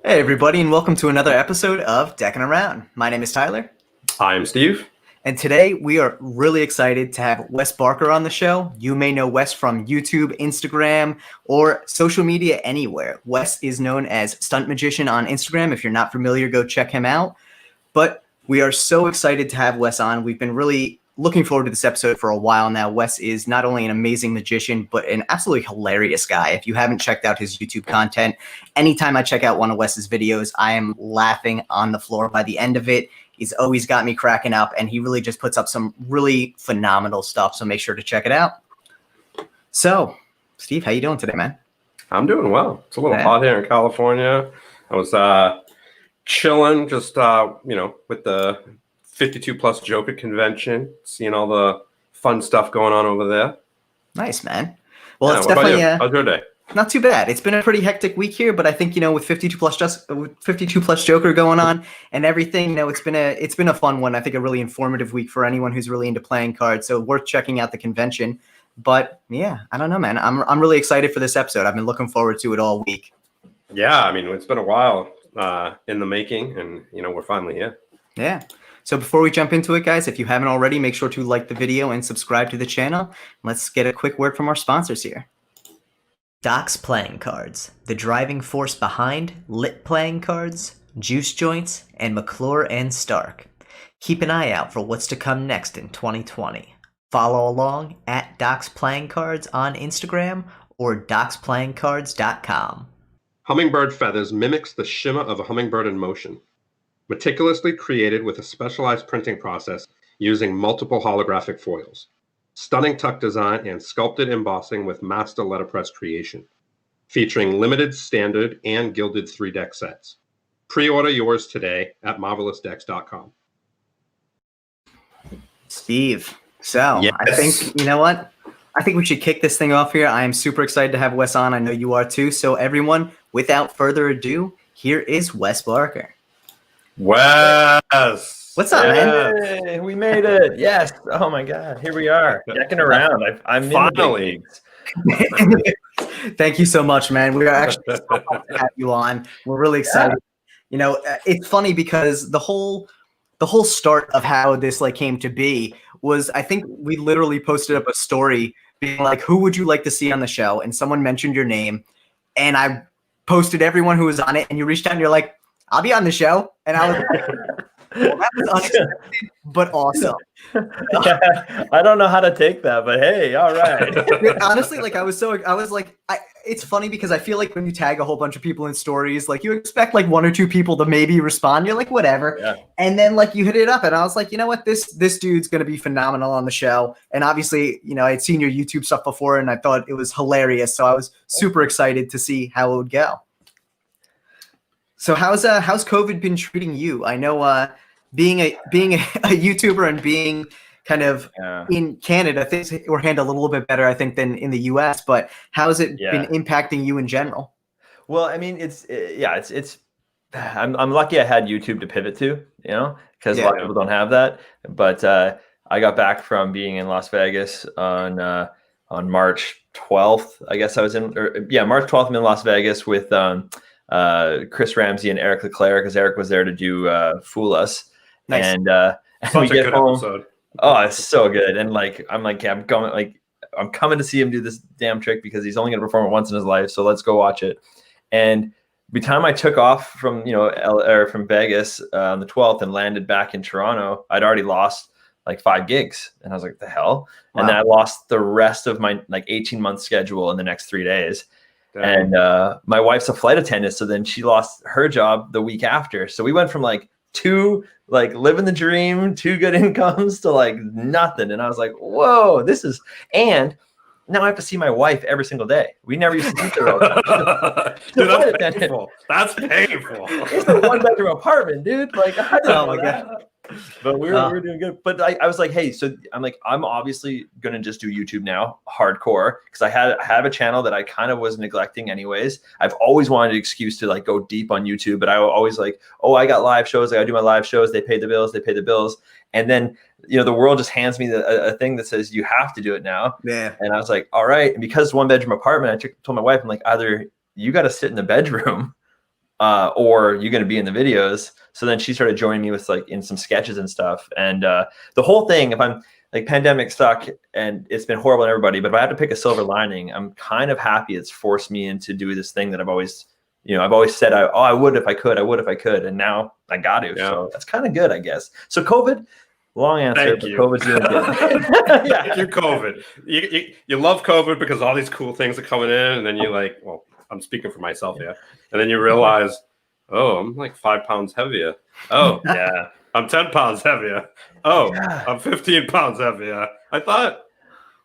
Hey, everybody, and welcome to another episode of Deckin Around. My name is Tyler, I'm Steve. and today we are really excited to have Wes Barker on the show. You may know Wes from YouTube, Instagram, or social media anywhere. Wes is known as Stunt Magician on Instagram. If you're not familiar, go check him out. But we are so excited to have Wes on. We've been really looking forward to this episode for a while now. Wes is not only an amazing magician, but an absolutely hilarious guy. If you haven't checked out his YouTube content, anytime I check out one of Wes's videos, I am laughing on the floor by the end of it. He's always got me cracking up, and he really just puts up some really phenomenal stuff. So make sure to check it out. So, Steve, how you doing today, man? I'm doing well. It's a little hot here in California. I was chilling, just with the 52 plus Joker convention, seeing all the fun stuff going on over there. Nice, man. Well, Yeah, it's what about definitely you? How's your day? not too bad. It's been a pretty hectic week here, but I think with 52 plus Joker going on and everything, it's been a fun one. I think a really informative week for anyone who's really into playing cards. So worth checking out the convention. But yeah, I don't know, man. I'm really excited for this episode. I've been looking forward to it all week. Yeah, I mean it's been a while in the making, and we're finally here. Yeah. So before we jump into it, guys, if you haven't already, make sure to like the video and subscribe to the channel. Let's get a quick word from our sponsors here. Doc's Playing Cards, the driving force behind Lit Playing Cards, Juice Joints, and McClure and Stark. Keep an eye out for what's to come next in 2020. Follow along at Doc's Playing Cards on Instagram or docsplayingcards.com. Hummingbird Feathers mimics the shimmer of a hummingbird in motion. Meticulously created with a specialized printing process using multiple holographic foils. Stunning tuck design and sculpted embossing with master letterpress creation. Featuring limited, standard, and gilded 3-deck sets. Pre-order yours today at marvelousdecks.com. Steve, so Yes. I think, you know what? I think we should kick this thing off here. I am super excited to have Wes on. I know you are too. So everyone, without further ado, here is Wes Barker. Wes! What's up, man? Hey, we made it. Yes. Oh my God. Here we are. Decking around. I'm Finally. in the big leagues. Thank you so much, man. We are actually so pumped to have you on. We're really excited. It's funny because the whole start of how this came to be was, I think we literally posted up a story being like, who would you like to see on the show? And someone mentioned your name, and I posted everyone who was on it, and you reached out and you're like, I'll be on the show. And I was like, well, that was unexpected, but awesome. Yeah, I don't know how to take that, but hey, all right. Honestly, it's funny because I feel like when you tag a whole bunch of people in stories, you expect one or two people to maybe respond. You're like, whatever. Yeah. And then you hit it up, and I was like, you know what? This dude's going to be phenomenal on the show. And obviously, I'd seen your YouTube stuff before, and I thought it was hilarious. So I was super excited to see how it would go. So how's COVID been treating you? I know being a YouTuber and being kind of in Canada, things were handled a little bit better, I think, than in the US. But how has it been impacting you in general? Well, I mean, it's I'm lucky I had YouTube to pivot to, because a lot of people don't have that. But I got back from being in Las Vegas on March 12th. I guess I was in, March 12th. I'm in Las Vegas with Chris Ramsay and Eric Leclerc, because Eric was there to do Fool Us. Nice. And Such we a get good home. episode. Oh, it's so good. And I'm coming to see him do this damn trick because he's only going to perform it once in his life. So let's go watch it. And by the time I took off from from Vegas on the 12th and landed back in Toronto, I'd already lost 5 gigs, and I was like, the hell? Wow. And then I lost the rest of my 18-month schedule in the next 3 days. Damn. And my wife's a flight attendant, so then she lost her job the week after. So we went from two living the dream, 2 good incomes to nothing. And I was like, whoa, and now I have to see my wife every single day. We never used to see her all the time. Dude, that's painful. That's painful. It's a 1-bedroom apartment, dude. Oh my God. But we were doing good. But I was like, hey, so I'm obviously gonna just do YouTube now, hardcore, because I have a channel that I kind of was neglecting anyways. I've always wanted an excuse to go deep on YouTube, but I always I got live shows, I gotta do my live shows, they pay the bills. And then the world just hands me a thing that says you have to do it now. Yeah. And I was like, all right. And because it's 1-bedroom apartment, I told my wife, I'm like, either you got to sit in the bedroom or you're going to be in the videos. So then she started joining me with like in some sketches and stuff. And the whole thing, if I'm like, pandemic suck and it's been horrible on everybody, but if I have to pick a silver lining, I'm kind of happy it's forced me into do this thing that I've always said, I would if I could, and now I got to. Yeah. So that's kind of good, I guess. So COVID, long answer, but COVID's really good. Yeah. Thank you, COVID. You love COVID because all these cool things are coming in, and then you're like, well, I'm speaking for myself here, and then you realize, oh, I'm like 5 pounds heavier. Oh, yeah, I'm 10 pounds heavier. Oh, yeah. I'm 15 pounds heavier. I thought.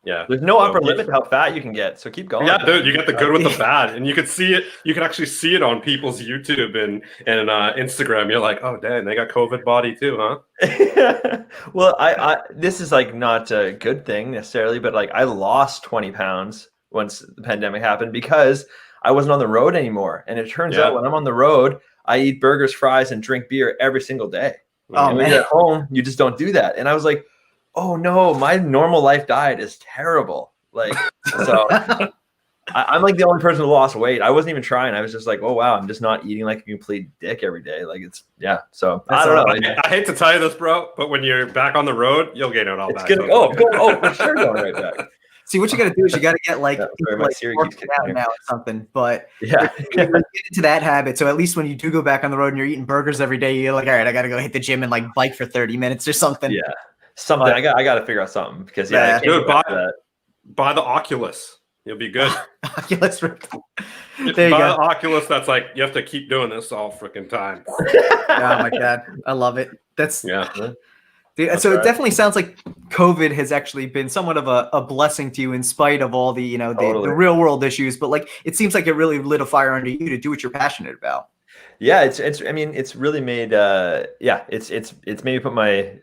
Yeah, there's no upper limit to how fat you can get, so keep going. Yeah, dude, you get the good with the bad, and you can see it. You can actually see it on people's YouTube and Instagram. You're like, oh, damn, they got COVID body too, huh? Well, I this is like not a good thing necessarily, but like I lost 20 pounds once the pandemic happened because I wasn't on the road anymore, and it turns out when I'm on the road, I eat burgers, fries, and drink beer every single day. Oh, and when you're at home, you just don't do that, and I was like, oh no, my normal life diet is terrible. Like, so I'm like the only person who lost weight. I wasn't even trying. I was just like, oh wow, I'm just not eating like a complete dick every day. Like so I don't know. I hate to tell you this, bro, but when you're back on the road, you'll gain it all back. For sure, going right back. See, what you got to do is you got to get like working out now or something. But you're get into that habit. So at least when you do go back on the road and you're eating burgers every day, you're like, all right, I got to go hit the gym and like bike for 30 minutes or something. Yeah. Something I got to figure out something because dude, buy the Oculus. You'll be good. Oculus. There you go. The Oculus. That's like you have to keep doing this all freaking time. Oh my god, I love it. That's Dude, so it definitely sounds like COVID has actually been somewhat of a blessing to you in spite of all the the real world issues. But like it seems like it really lit a fire under you to do what you're passionate about. Yeah, it's really made it's made me put my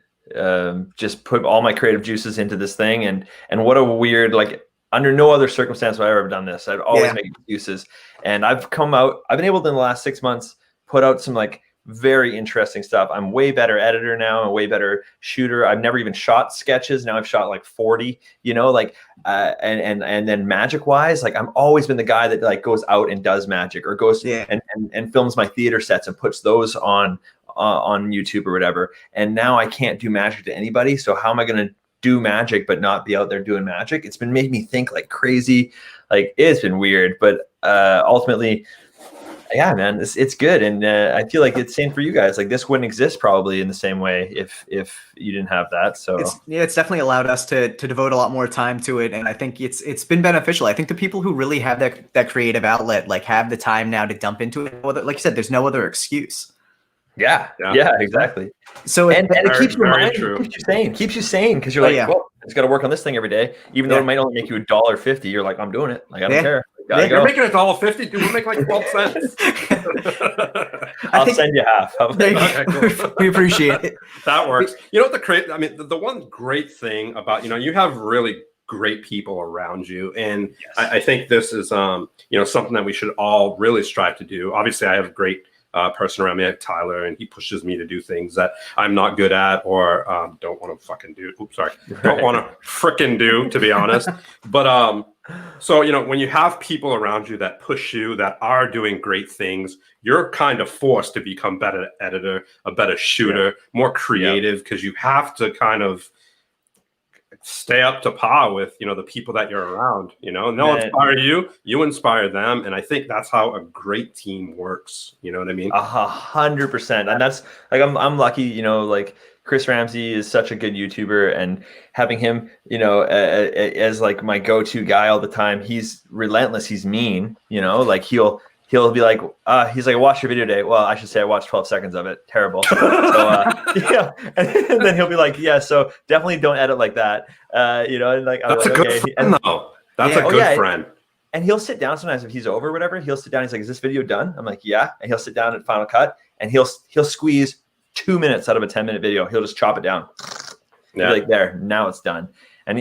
just put all my creative juices into this thing, and what a weird, like, under no other circumstance have I ever done this. I'd always make excuses, and I've been able to in the last 6 months put out some like very interesting stuff. I'm way better editor now, a way better shooter. I've never even shot sketches. Now I've shot like 40, and then magic wise, like I'm always been the guy that like goes out and does magic or goes and films my theater sets and puts those on YouTube or whatever. And now I can't do magic to anybody. So how am I going to do magic but not be out there doing magic? It's been making me think like crazy. Like it's been weird, but ultimately, yeah, man, it's good. And I feel like it's same for you guys. Like this wouldn't exist probably in the same way if you didn't have that. So it's definitely allowed us to devote a lot more time to it. And I think it's been beneficial. I think the people who really have that creative outlet, like have the time now to dump into it. Like you said, there's no other excuse. Yeah, exactly. So and it keeps your mind, keeps you sane because you're like, well, I just got to work on this thing every day, even though it might only make you $1.50. You're like, I'm doing it. Like I don't care. You're making $1.50. Dude, we make like 12 cents. I'll send you half. Okay, cool. We appreciate it. That works. You know what the one great thing about you have really great people around you, and I think this is something that we should all really strive to do. Obviously, I have a great person around me, like Tyler, and he pushes me to do things that I'm not good at or don't want to fucking do. Don't want to frickin' do, to be honest. But so when you have people around you that push you, that are doing great things, you're kind of forced to become better editor, a better shooter, more creative, because you have to kind of stay up to par with the people that you're around. They'll inspire you inspire them, and I think that's how a great team works. You know what I mean? 100%. And that's like I'm lucky. Like Chris Ramsay is such a good YouTuber, and having him as like my go-to guy all the time. He's relentless. He's mean. Like he'll be like, he's like, watch your video today. Well, I should say I watched 12 seconds of it. Terrible. So, and then he'll be like, yeah, so definitely don't edit like that. And like, that's a good friend, though. That's a good friend. And he'll sit down sometimes if he's over or whatever. He'll sit down. He's like, is this video done? I'm like, yeah. And he'll sit down at Final Cut, and he'll squeeze 2 minutes out of a 10-minute video. He'll just chop it down. Yeah. Like, there, now it's done. And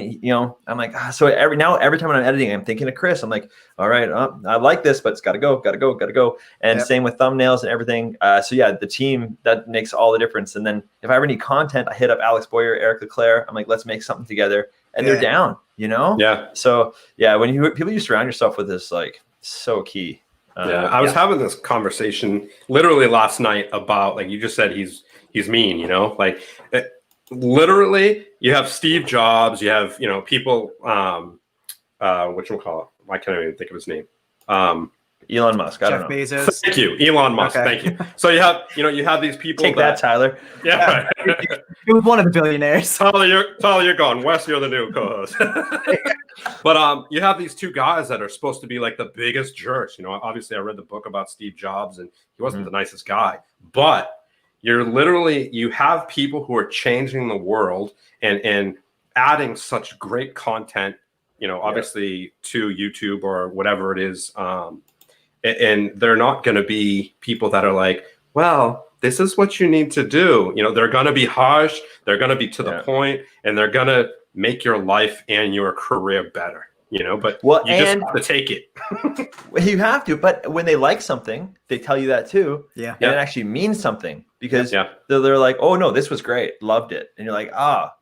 I'm like, so every time when I'm editing, I'm thinking of Chris. I'm like, all right, I like this, but it's got to go. And same with thumbnails and everything. So yeah, the team, that makes all the difference. And then if I ever need content, I hit up Alex Boyer, Eric Leclerc. I'm like, let's make something together. And they're down, Yeah. So yeah, when people you surround yourself with is like so key. Yeah, I was having this conversation literally last night about, like you just said, he's mean, like literally you have Steve Jobs, you have, people, whatchamacallit, why can't I even think of his name? Elon Musk. I don't know. Bezos. Thank you, Elon Musk. Okay. Thank you. So you have these people. Take that, Tyler. Yeah. It was one of the billionaires. Tyler, you're gone. Wes, you're the new co-host. But you have these two guys that are supposed to be like the biggest jerks. Obviously I read the book about Steve Jobs, and he wasn't the nicest guy. But you have people who are changing the world and adding such great content, obviously to YouTube or whatever it is. And they're not going to be people that are like, well, this is what you need to do. They're going to be harsh. They're going to be to the point, and they're going to make your life and your career better, but you just have to take it. You have to, but when they like something, they tell you that too. Yeah. And it actually means something, because they're like, oh no, this was great. Loved it. And you're like,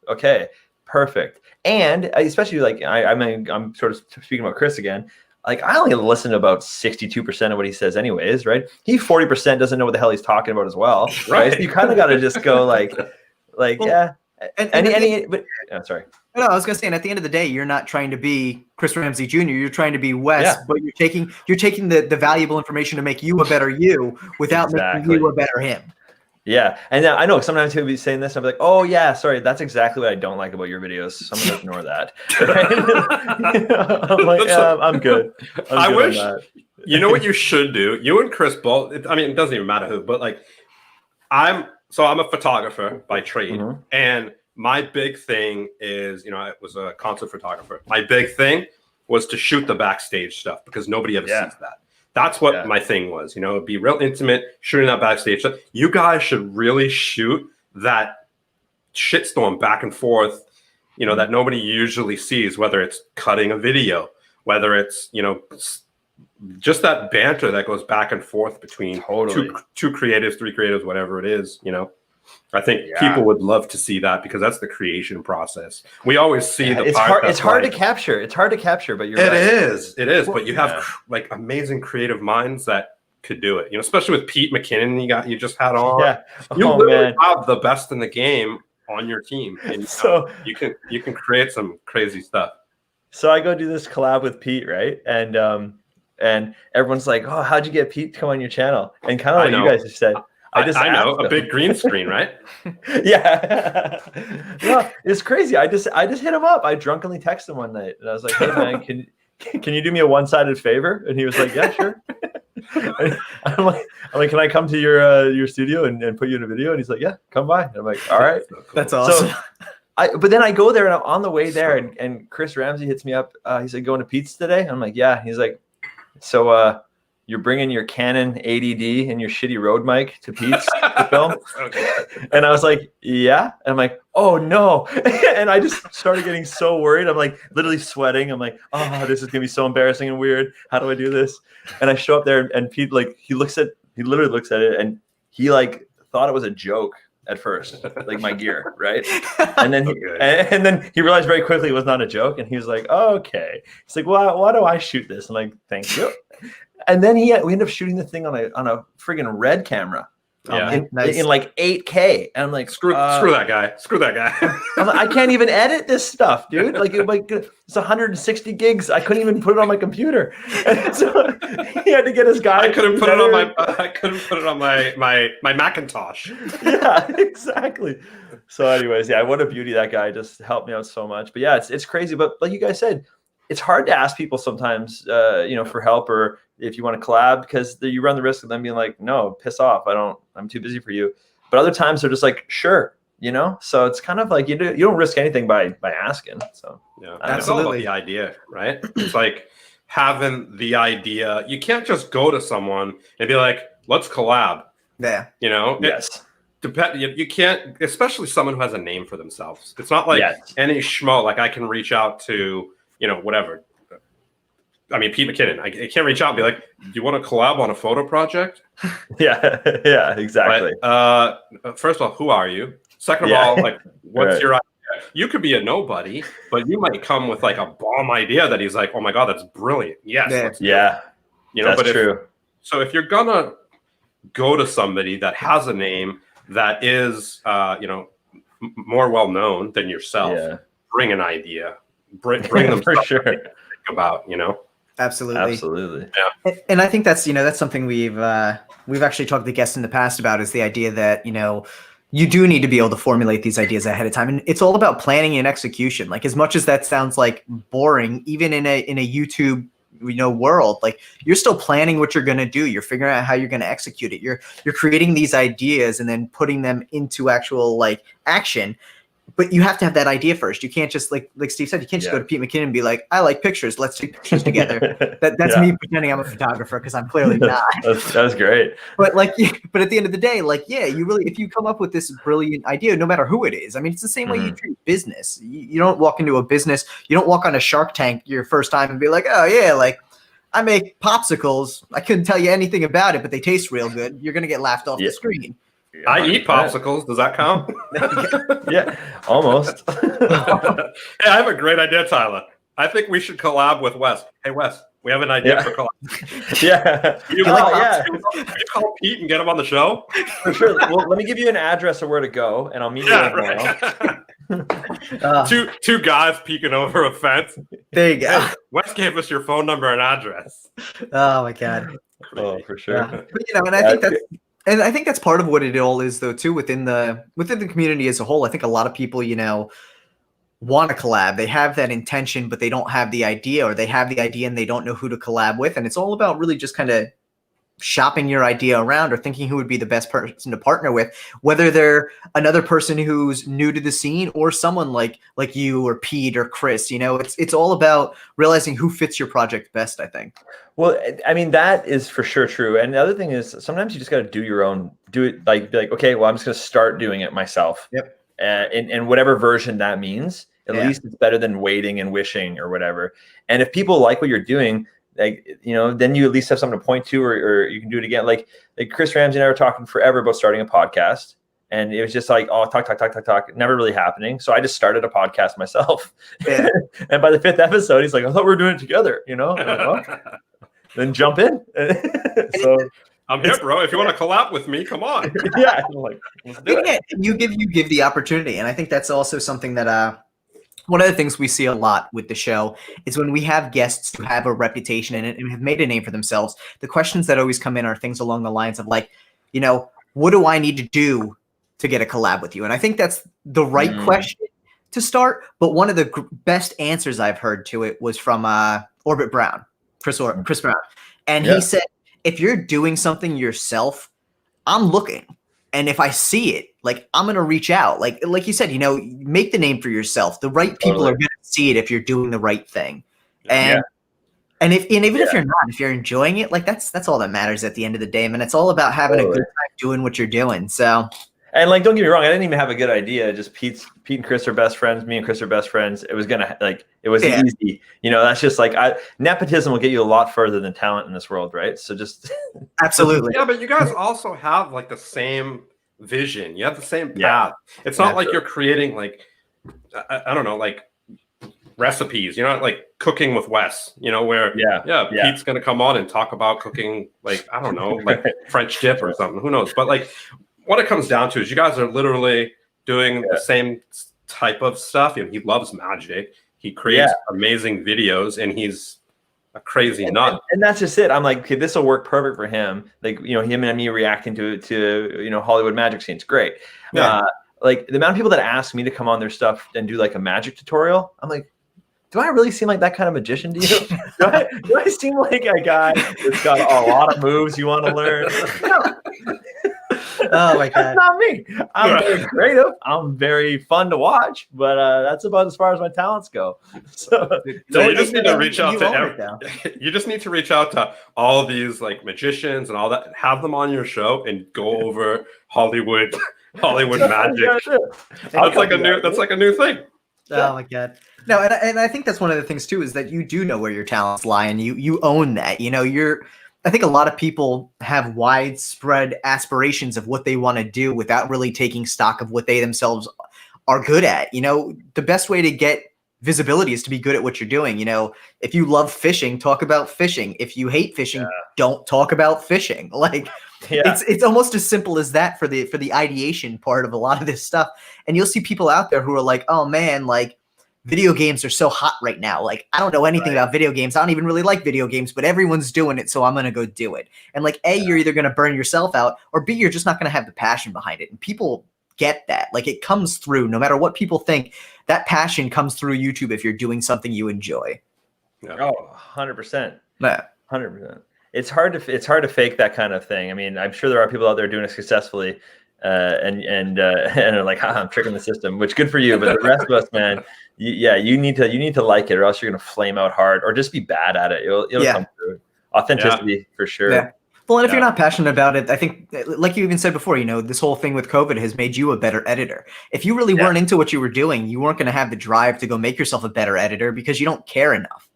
okay, perfect. And especially like, I'm sort of speaking about Chris again. Like, I only listen to about 62% of what he says anyways, right? He 40% doesn't know what the hell he's talking about as well. Right. So you kind of got to just go yeah. But sorry. No, I was gonna say, and at the end of the day, you're not trying to be Chris Ramsay Jr. You're trying to be Wes, but you're taking the valuable information to make you a better you without making you a better him. Yeah, and I know sometimes he'll be saying this, and I'll be like, "Oh yeah, sorry, that's exactly what I don't like about your videos." So I'm gonna ignore that. I'm like, I'm good. I wish. You know what you should do? You and Chris both. It doesn't even matter who, but like, I'm a photographer by trade, and my big thing is, I was a concert photographer. My big thing was to shoot the backstage stuff, because nobody ever sees that. That's what my thing was, be real intimate, shooting that backstage stuff. You guys should really shoot that shitstorm back and forth, that nobody usually sees, whether it's cutting a video, whether it's, just that banter that goes back and forth between two creatives, three creatives, whatever it is, I think people would love to see that, because that's the creation process. We always see the part. It's hard to capture. It's hard to capture, but you're right. It is. But you have like amazing creative minds that could do it. Especially with Pete McKinnon, you just had on. Yeah. You literally have the best in the game on your team, and so you can create some crazy stuff. So I go do this collab with Pete, right? And everyone's like, "Oh, how'd you get Pete to come on your channel?" And kind of like you guys have said. I know a big green screen, right? Yeah. No, it's crazy. I just hit him up. I drunkenly texted him one night, and I was like, "Hey man, can you do me a one-sided favor?" And he was like, "Yeah, sure." I'm like, "Can I come to your studio and put you in a video?" And he's like, "Yeah, come by." And I'm like, "All right." That's awesome. So but then I go there, and I'm on the way there, and Chris Ramsay hits me up. He's like, "Going to Pete's today?" I'm like, "Yeah." He's like, "So you're bringing your Canon 80D and your shitty Rode mic to Pete's to film?" And I was like, "Yeah." And I'm like, "Oh no." And I just started getting so worried. I'm like literally sweating. I'm like, "Oh, this is gonna be so embarrassing and weird. How do I do this?" And I show up there, and Pete, like, he literally looks at it, and he like thought it was a joke at first, like my gear, right? And then and then he realized very quickly it was not a joke, and he was like, "Oh, okay." He's like, "Well, why do I shoot this?" I'm like, "Thank you." And then we ended up shooting the thing on a friggin' red camera, in like 8K. And I'm like, screw that guy. Screw that guy. I'm like, I can't even edit this stuff, dude. Like it's 160 gigs. I couldn't even put it on my computer. And so he had to get his guy. I couldn't put it on my Macintosh. Yeah, exactly. So, anyways, what a beauty, that guy. Just helped me out so much. But yeah, it's crazy. But like you guys said, it's hard to ask people sometimes, for help, or if you want to collab, because you run the risk of them being like, "No, piss off. I'm too busy for you." But other times they're just like, "Sure," So it's kind of like you don't risk anything by asking. So yeah, it's all about the idea, right? It's like having the idea. You can't just go to someone and be like, "Let's collab." Yeah. Yes. You can't, especially someone who has a name for themselves. It's not like any schmo. Like I can reach out to, whatever. I mean, Pete McKinnon. I can't reach out and be like, "Do you want to collab on a photo project?" Yeah, exactly. But, first of all, who are you? Second of all, like, what's your idea? You could be a nobody, but you might come with like a bomb idea that he's like, "Oh my god, that's brilliant." Yes. Yeah. That's true. So if you're gonna go to somebody that has a name that is, more well known than yourself, bring an idea, bring them for stuff sure. to think about, Absolutely. Yeah. And I think that's something we've actually talked to guests in the past about, is the idea that, you do need to be able to formulate these ideas ahead of time. And it's all about planning and execution. Like, as much as that sounds like boring, even in a YouTube world, like, you're still planning what you're going to do. You're figuring out how you're going to execute it. You're creating these ideas and then putting them into actual like action. But you have to have that idea first. You can't just like Steve said, you can't just go to Pete McKinnon and be like, I like pictures. Let's take pictures together. That's me pretending I'm a photographer, because I'm clearly not. That's great. But but at the end of the day, you really, if you come up with this brilliant idea, no matter who it is, I mean, it's the same way you treat business. You don't walk into a business, you don't walk on a Shark Tank your first time and be like, oh yeah, like, I make popsicles. I couldn't tell you anything about it, but they taste real good. You're gonna get laughed off the screen. I eat popsicles. Does that count? Yeah, almost. Hey, I have a great idea, Tyler. I think we should collab with Wes. Hey, Wes, we have an idea for collab. Yeah. Can you call Pete and get him on the show? For sure. Well, let me give you an address of where to go, and I'll meet you tomorrow. Two guys peeking over a fence. There you go. Hey, Wes gave us your phone number and address. Oh my God. Oh, for sure. But I think that's part of what it all is, though, too, within the community as a whole. I think a lot of people, want to collab. They have that intention, but they don't have the idea, or they have the idea and they don't know who to collab with. And it's all about really just kind of shopping your idea around, or thinking who would be the best person to partner with, whether they're another person who's new to the scene or someone like you or Pete or Chris. It's all about realizing who fits your project best, I think. Well, I mean, that is for sure true. And the other thing is, sometimes you just got to do it, like, be like, okay, well, I'm just going to start doing it myself. Yep. In whatever version that means, at least it's better than waiting and wishing or whatever. And if people like what you're doing, like, then you at least have something to point to, or you can do it again. Like Chris Ramsay and I were talking forever about starting a podcast. And it was just like, oh, talk, never really happening. So I just started a podcast myself. Yeah. And by the 5th episode, he's like, I thought we were doing it together, And I'm like, well, then jump in. So I'm here, bro. If you want to collab with me, come on. Yeah. I'm like, let's do it. You give the opportunity. And I think that's also something that one of the things we see a lot with the show is when we have guests who have a reputation and have made a name for themselves, the questions that always come in are things along the lines of like, what do I need to do to get a collab with you? And I think that's the right question to start. But one of the best answers I've heard to it was from Orbit Brown, Chris Brown. And he said, if you're doing something yourself, I'm looking. And if I see it, like, I'm going to reach out. Like you said, make the name for yourself. The right people are going to see it if you're doing the right thing. And even if you're not, if you're enjoying it, like, that's all that matters at the end of the day. I mean, it's all about having a good time doing what you're doing. So. And like, don't get me wrong, I didn't even have a good idea. Just Pete and Chris are best friends. Me and Chris are best friends. It was easy. That's just like, nepotism will get you a lot further than talent in this world, right? So just absolutely. Yeah, but you guys also have like the same vision. You have the same path. It's not like you're creating like, I don't know, like recipes. You're not like cooking with Wes. Where Pete's gonna come on and talk about cooking, like, I don't know, like French dip or something. Who knows? But like, what it comes down to is you guys are literally doing the same type of stuff. He loves magic. He creates amazing videos, and he's a crazy nut. And that's just it. I'm like, okay, this will work perfect for him. Like, him and me reacting to Hollywood magic scenes. Great. Yeah. Like, the amount of people that ask me to come on their stuff and do like a magic tutorial, I'm like, do I really seem like that kind of magician to you? do I seem like a guy that's got a lot of moves you want to learn? No. Oh my God. That's not me. I'm very creative. I'm very fun to watch, but that's about as far as my talents go. So you just need to reach out to you just need to reach out to all these like magicians and all that, and have them on your show and go over Hollywood magic. That's like a new thing. Oh my God. No, and I think that's one of the things too, is that you do know where your talents lie, and you own that. I think a lot of people have widespread aspirations of what they want to do without really taking stock of what they themselves are good at. The best way to get visibility is to be good at what you're doing. You know, if you love fishing, talk about fishing. If you hate fishing, don't talk about fishing. Like it's almost as simple as that for the ideation part of a lot of this stuff. And you'll see people out there who are like, oh man, like video games are so hot right now. Like, I don't know anything about video games. I don't even really like video games, but everyone's doing it, so I'm going to go do it. And like, A, you're either going to burn yourself out, or B, you're just not going to have the passion behind it. And people get that. Like, it comes through no matter what people think. That passion comes through YouTube if you're doing something you enjoy. Oh, 100%. Yeah. 100%. It's hard to fake that kind of thing. I mean, I'm sure there are people out there doing it successfully, and are like, I'm tricking the system, which good for you. But the rest of us, man, you need to like it, or else you're gonna flame out hard, or just be bad at it. It'll come through. Authenticity for sure. Yeah. Well, and if you're not passionate about it, I think, like you even said before, you know, this whole thing with COVID has made you a better editor. If you really weren't into what you were doing, you weren't going to have the drive to go make yourself a better editor because you don't care enough.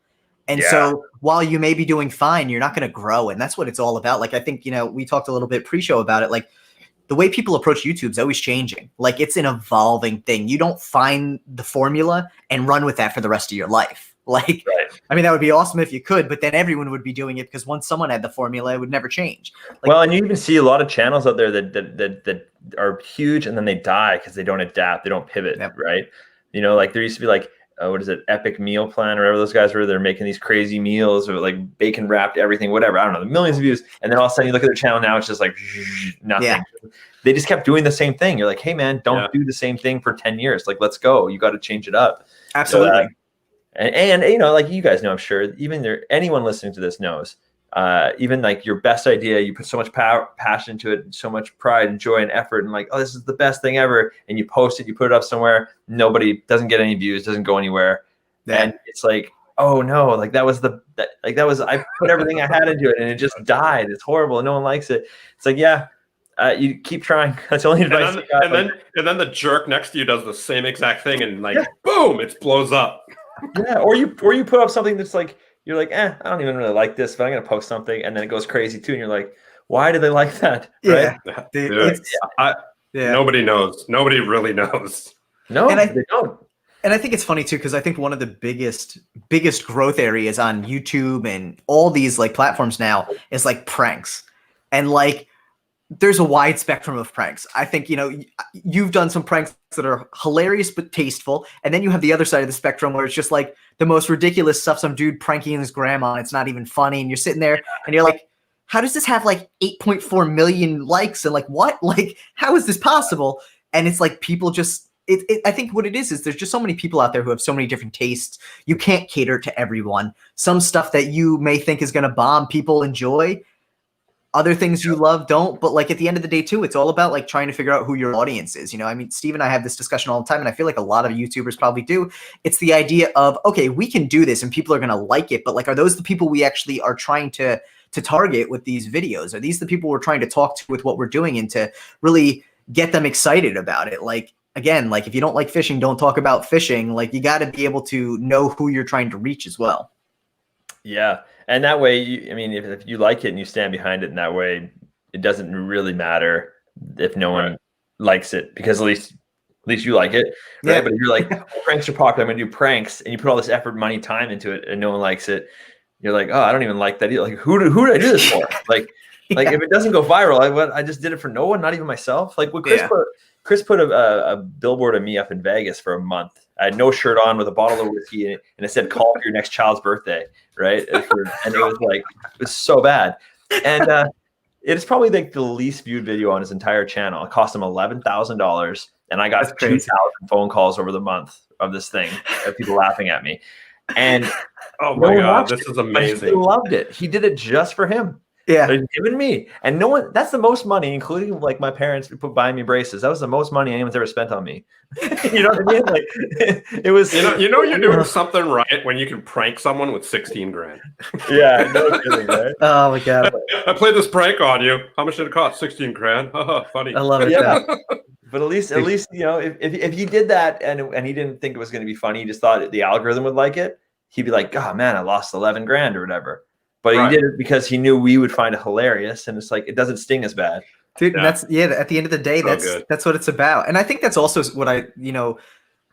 And so while you may be doing fine, you're not going to grow. And that's what it's all about. Like, I think, you know, we talked a little bit pre-show about it. Like, the way people approach YouTube is always changing. Like, it's an evolving thing. You don't find the formula and run with that for the rest of your life. Like, I mean, that would be awesome if you could, but then everyone would be doing it because once someone had the formula, it would never change. Like, well, and you even see a lot of channels out there that are huge and then they die because they don't adapt, they don't pivot, right? You know, like there used to be like, what is it, Epic Meal Plan or whatever those guys were. They're making these crazy meals or like bacon wrapped everything, whatever. I don't know, the millions of views. And then all of a sudden you look at their channel now, it's just like nothing. Yeah. They just kept doing the same thing. You're like, hey man, don't do the same thing for 10 years. Like, let's go. You got to change it up. Absolutely. So, and you know, like you guys know, I'm sure even anyone listening to this knows, even like your best idea, you put so much passion into it, so much pride and joy and effort, and like, oh, this is the best thing ever. And you post it, you put it up somewhere, nobody doesn't get any views, doesn't go anywhere. And it's like, oh no, like that was I put everything I had into it and it just died. It's horrible and no one likes it. It's like, you keep trying. That's the only advice. And then the jerk next to you does the same exact thing and like, boom, it blows up. Yeah, or you put up something that's like, you're like, I don't even really like this, but I'm gonna post something, and then it goes crazy too, and you're like, why do they like that? Right? Nobody knows. Nobody really knows. No, they don't. And I think it's funny too, because I think one of the biggest growth areas on YouTube and all these like platforms now is like pranks, and like there's a wide spectrum of pranks. I think, you know, you've done some pranks that are hilarious but tasteful, and then you have the other side of the spectrum where it's just like the most ridiculous stuff, some dude pranking his grandma, and it's not even funny, and you're sitting there and you're like, how does this have like 8.4 million likes? And like, what? Like, how is this possible? And it's like people just I think what it is there's just so many people out there who have so many different tastes. You can't cater to everyone. Some stuff that you may think is going to bomb, people enjoy. Other things you love don't. But like at the end of the day too, it's all about like trying to figure out who your audience is. You know, I mean, Steve and I have this discussion all the time, and I feel like a lot of YouTubers probably do. It's the idea of, okay, we can do this and people are going to like it, but like, are those the people we actually are trying to target with these videos? Are these the people we're trying to talk to with what we're doing and to really get them excited about it? Like, again, like if you don't like fishing, don't talk about fishing. Like, you got to be able to know who you're trying to reach as well. Yeah. And that way, if you like it and you stand behind it in that way, it doesn't really matter if no one likes it, because at least you like it, right? Yeah. But if you're like, pranks are popular, I'm gonna do pranks, and you put all this effort, money, time into it, and no one likes it, you're like, oh, I don't even like that either. Like, who did I do this for? Like if it doesn't go viral, I just did it for no one, not even myself. Like what Chris put a billboard of me up in Vegas for a month. I had no shirt on with a bottle of whiskey in it, and it said, call for your next child's birthday, right? And it was like, it was so bad. And it is probably like the least viewed video on his entire channel. It cost him $11,000, and I got 2,000 phone calls over the month of this thing of people laughing at me. And oh my God, this is amazing. He loved it. He did it just for him. Yeah, him and me, and no one. That's the most money, including like my parents buying me braces. That was the most money anyone's ever spent on me. You know what I mean? Like it was. You know, you're doing something right when you can prank someone with 16 grand. Yeah, no kidding, right? Oh my God! I played this prank on you. How much did it cost? 16 grand. Funny. I love it. Yeah. But at least you know, if he did that and he didn't think it was going to be funny, he just thought the algorithm would like it, he'd be like, oh man, I lost 11 grand or whatever. But he did it because he knew we would find it hilarious, and it's like it doesn't sting as bad. Dude, and that's at the end of the day, that's what it's about. And I think that's also what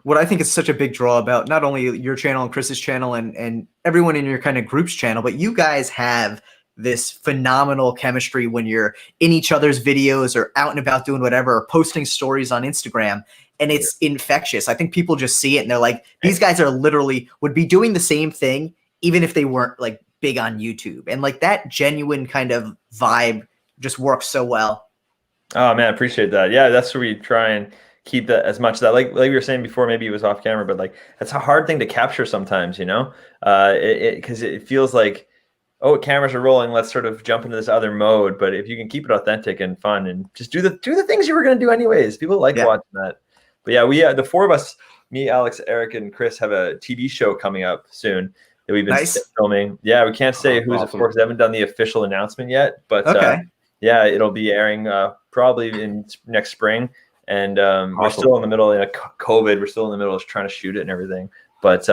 what I think is such a big draw about not only your channel and Chris's channel and everyone in your kind of group's channel, but you guys have this phenomenal chemistry when you're in each other's videos or out and about doing whatever, or posting stories on Instagram. And it's infectious. I think people just see it and they're like, these guys are literally would be doing the same thing, even if they weren't like big on YouTube. And like that genuine kind of vibe just works so well. Oh man, I appreciate that. Yeah, that's where we try and keep that as much of that. Like we were saying before, maybe it was off camera, but like that's a hard thing to capture sometimes, you know, because it feels like, oh, cameras are rolling, let's sort of jump into this other mode. But if you can keep it authentic and fun and just do the things you were going to do anyways, people like watching that. But yeah, we the four of us, me, Alex, Eric, and Chris, have a TV show coming up soon that we've been filming. Yeah, we can't say who's it for because I haven't done the official announcement yet. But yeah, it'll be airing probably in next spring. And we're still in the middle of COVID. We're still in the middle of trying to shoot it and everything. But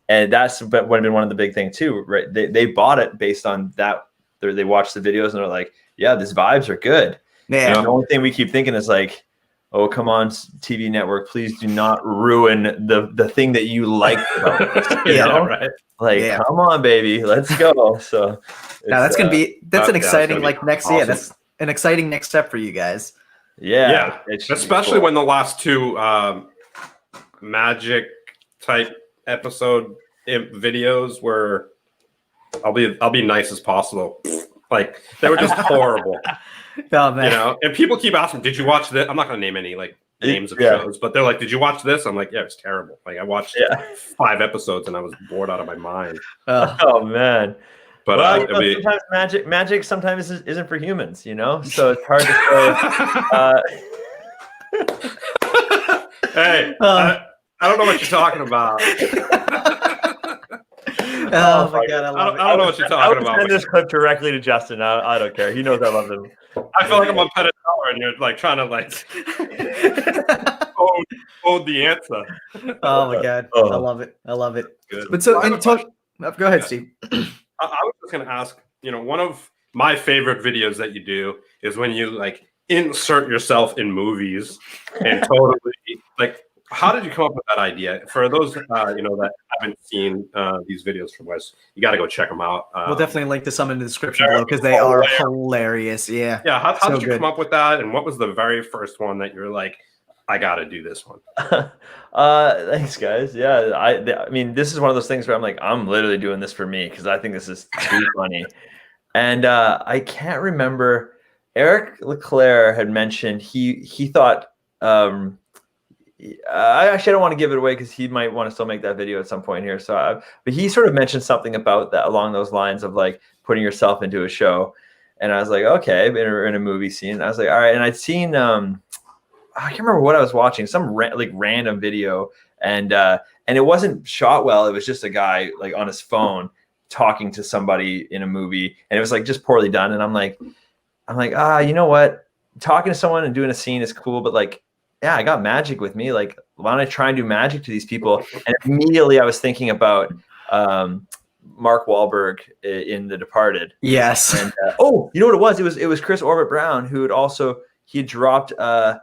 and that's been one of the big things too, right? They bought it based on that. They watched the videos and they're like, yeah, these vibes are good. Yeah. And the only thing we keep thinking is like, oh, come on, TV network, please do not ruin the thing that you like about this. You know? Right? Like, come on, baby, let's go. So now that's gonna be an exciting next awesome. That's an exciting next step for you guys. Yeah, especially when the last two magic type episode videos were, I'll be nice as possible. Like they were just horrible. Oh, man. You know, and people keep asking, "Did you watch this?" I'm not going to name any names of shows, but they're like, "Did you watch this?" I'm like, "Yeah, it's terrible." Like I watched 5 episodes and I was bored out of my mind. Oh man. But sometimes magic sometimes isn't for humans, you know. So it's hard to say. Hey, I don't know what you're talking about. Oh my god, I don't know what you're talking about. Send this clip directly to Justin. I don't care. He knows I love him. I feel like I'm on Penn Teller and you're like trying to hold the answer. Oh my god, I love it. I love it. Good. But so, go ahead, Steve. I was just going to ask, one of my favorite videos that you do is when you like insert yourself in movies and totally like, how did you come up with that idea? For those, that haven't seen these videos from Wes, you got to go check them out. We'll definitely link to some in the description below because they are hilarious. Yeah. Yeah. How did you come up with that? And what was the very first one that you're like, I got to do this one? Thanks, guys. Yeah. I mean, this is one of those things where I'm like, I'm literally doing this for me because I think this is too funny. And I can't remember. Eric LeClaire had mentioned he thought. I actually don't want to give it away because he might want to still make that video at some point here. So, but he sort of mentioned something about that along those lines of like putting yourself into a show, and I was like, okay, in a movie scene. I was like, all right, and I'd seen I can't remember what I was watching, some random video, and it wasn't shot well. It was just a guy like on his phone talking to somebody in a movie, and it was like just poorly done. And I'm like, you know what? Talking to someone and doing a scene is cool, but like. Yeah, I got magic with me. Like, why don't I try and do magic to these people? And immediately I was thinking about Mark Wahlberg in The Departed. Yes. And, you know what it was? It was Chris Orbit Brown who had dropped a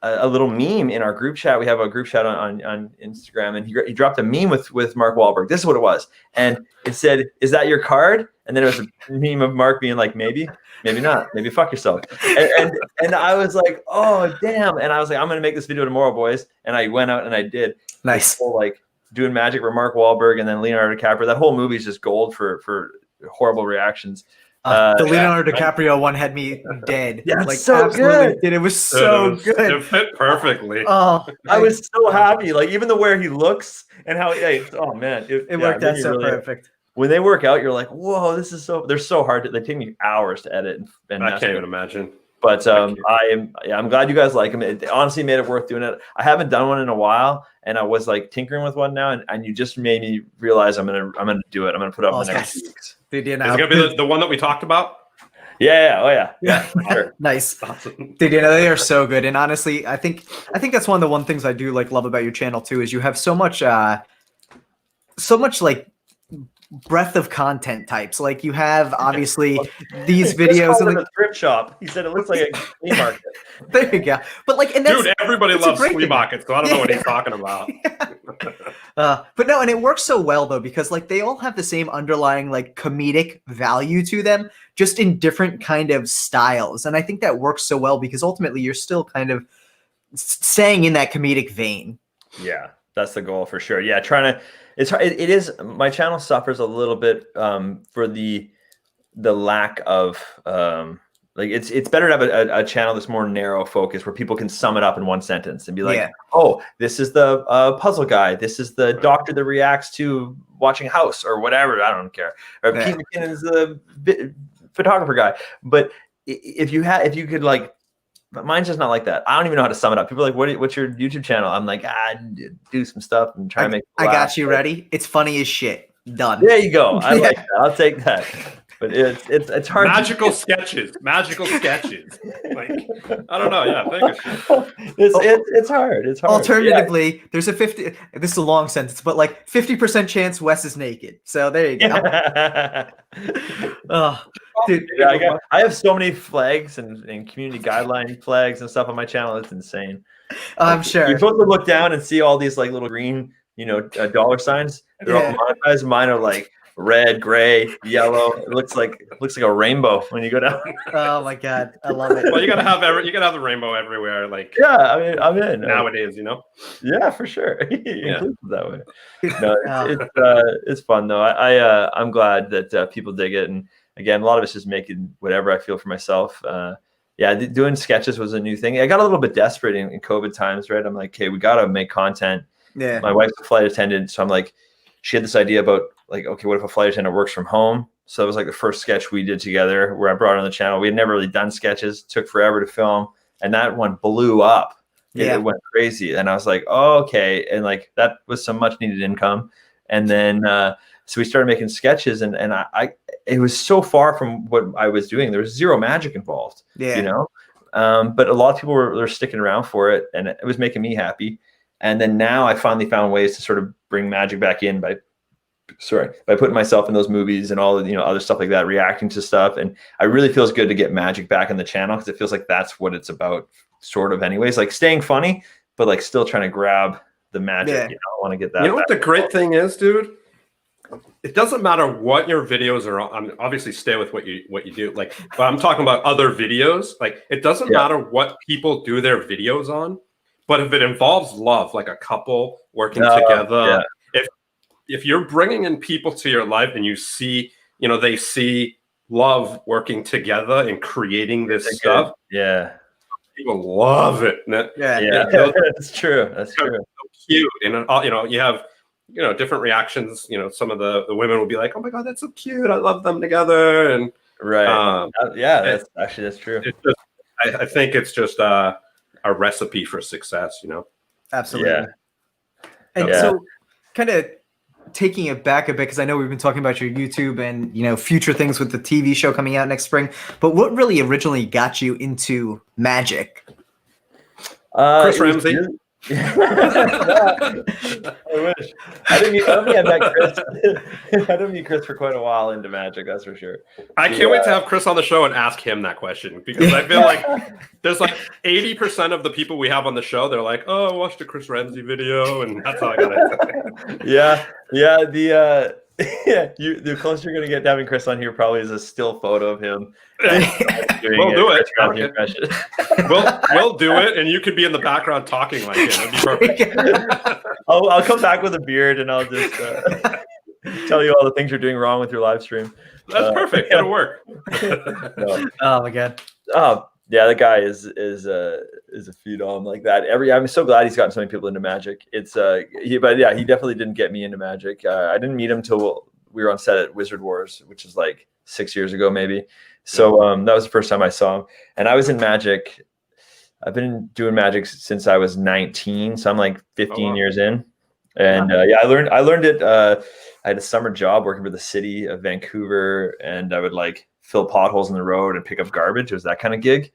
little meme in our group chat. We have a group chat on Instagram, and he dropped a meme with Mark Wahlberg. This is what it was, and it said, "Is that your card?" And then it was a meme of Mark being like, maybe not, maybe fuck yourself. And I was like, oh, damn. And I was like, I'm going to make this video tomorrow, boys. And I went out and I did. Nice. Whole, like doing magic with Mark Wahlberg and then Leonardo DiCaprio. That whole movie is just gold for horrible reactions. The Leonardo DiCaprio one had me dead. Yeah, like so good. It was so good. It fit perfectly. Oh, I was so happy. Like even the way he looks and how, oh man, it worked out so really perfect. When they work out, you're like, whoa, they're so hard. They take me hours to edit. And I can't even imagine. But I'm glad you guys like them. It honestly made it worth doing it. I haven't done one in a while, and I was like tinkering with one now, and you just made me realize I'm gonna do it. I'm gonna put it up in the next 2 weeks. Is it gonna be the one that we talked about? Yeah. Sure. Nice. Awesome. Dude, they are so good. And honestly, I think that's one of the things I do love about your channel too, is you have so much like breadth of content types. Like you have obviously these videos in and a thrift shop. He said it looks like a flea market. there you go. But like, and that's, Dude, everybody that's a loves great flea thing. markets, so I don't know what he's talking about. But no, and it works so well though, because like they all have the same underlying like comedic value to them, just in different kind of styles. And I think that works so well because ultimately you're still kind of staying in that comedic vein. Yeah, that's the goal for sure. Yeah, trying to, it's hard. It is, my channel suffers a little bit for the lack of like it's better to have a channel that's more narrow focus where people can sum it up in one sentence and be like, oh, this is the puzzle guy, this is the doctor that reacts to watching House or whatever, I don't care, or Pete McKinnon's the photographer guy. But if you could like, but mine's just not like that. I don't even know how to sum it up. People are like, what's your YouTube channel? I'm like, do some stuff and try to make I got you ready. It's funny as shit. Done. There you go. I like that. I'll take that. But it's hard. Magical sketches. Like, I don't know. Yeah, think of shit. It's hard. It's hard. Alternatively, there's a 50. This is a long sentence, but like 50% chance Wes is naked. So there you go. Oh, dude, I have so many flags and community guideline flags and stuff on my channel. It's insane. I'm sure you're supposed to look down and see all these like little green, dollar signs. They're all monetized. Mine are like red, gray, yellow. It looks like a rainbow when you go down. Oh my god, I love it. Well, you gotta have the rainbow everywhere. Like, yeah, I mean, I'm in nowadays, Yeah, for sure. Inclusive that way. No, it's fun though. I'm glad that people dig it, and again, a lot of it's just making whatever I feel for myself. Doing sketches was a new thing. I got a little bit desperate in COVID times, right? I'm like, okay, we gotta make content. Yeah. My wife's a flight attendant, so I'm like, she had this idea about like, okay, what if a flight attendant works from home? So it was like the first sketch we did together where I brought her on the channel. We had never really done sketches, took forever to film, and that one blew up. It went crazy. And I was like, oh, okay. And like that was some much needed income. And then so we started making sketches, and I it was so far from what I was doing. There was zero magic involved. Yeah. But a lot of people were sticking around for it, and it was making me happy. And then now I finally found ways to sort of bring magic back in by putting myself in those movies and all the, other stuff like that, reacting to stuff. And I really feels good to get magic back in the channel, because it feels like that's what it's about sort of anyways, like staying funny, but like still trying to grab the magic. I want to get that. You know what the great thing is, dude? It doesn't matter what your videos are on. Obviously stay with what you do. Like, but I'm talking about other videos. Like, it doesn't matter what people do their videos on. But if it involves love, like a couple working together, if you're bringing in people to your life and you see, they see love working together and creating this stuff, people love it. That's true. That's true. So cute, and you have different reactions. Some of the women will be like, "Oh my god, that's so cute! I love them together." And that's true. I think it's just a recipe for success, Absolutely. And so kind of taking it back a bit, because I know we've been talking about your YouTube and future things with the TV show coming out next spring, but what really originally got you into magic? Chris Ramsay. I wish. I didn't meet Chris for quite a while into magic, that's for sure. I can't wait to have Chris on the show and ask him that question, because I feel like there's like 80% of the people we have on the show, they're like, oh, I watched a Chris Ramsay video, and that's all I got. The closest you're gonna get to having Chris on here probably is a still photo of him. We'll do it. We'll do it, and you could be in the background talking like him. It'd be perfect. I'll come back with a beard, and I'll just tell you all the things you're doing wrong with your live stream. That's perfect. It'll work. Oh my god. Yeah, the guy is a phenom like that. I'm so glad he's gotten so many people into magic. He definitely didn't get me into magic. I didn't meet him till we were on set at Wizard Wars, which is like 6 years ago, maybe. So that was the first time I saw him, and I was in magic. I've been doing magic since I was 19, so I'm like 15 years in. And I learned it. I had a summer job working for the city of Vancouver, and I would like fill potholes in the road and pick up garbage. It was that kind of gig.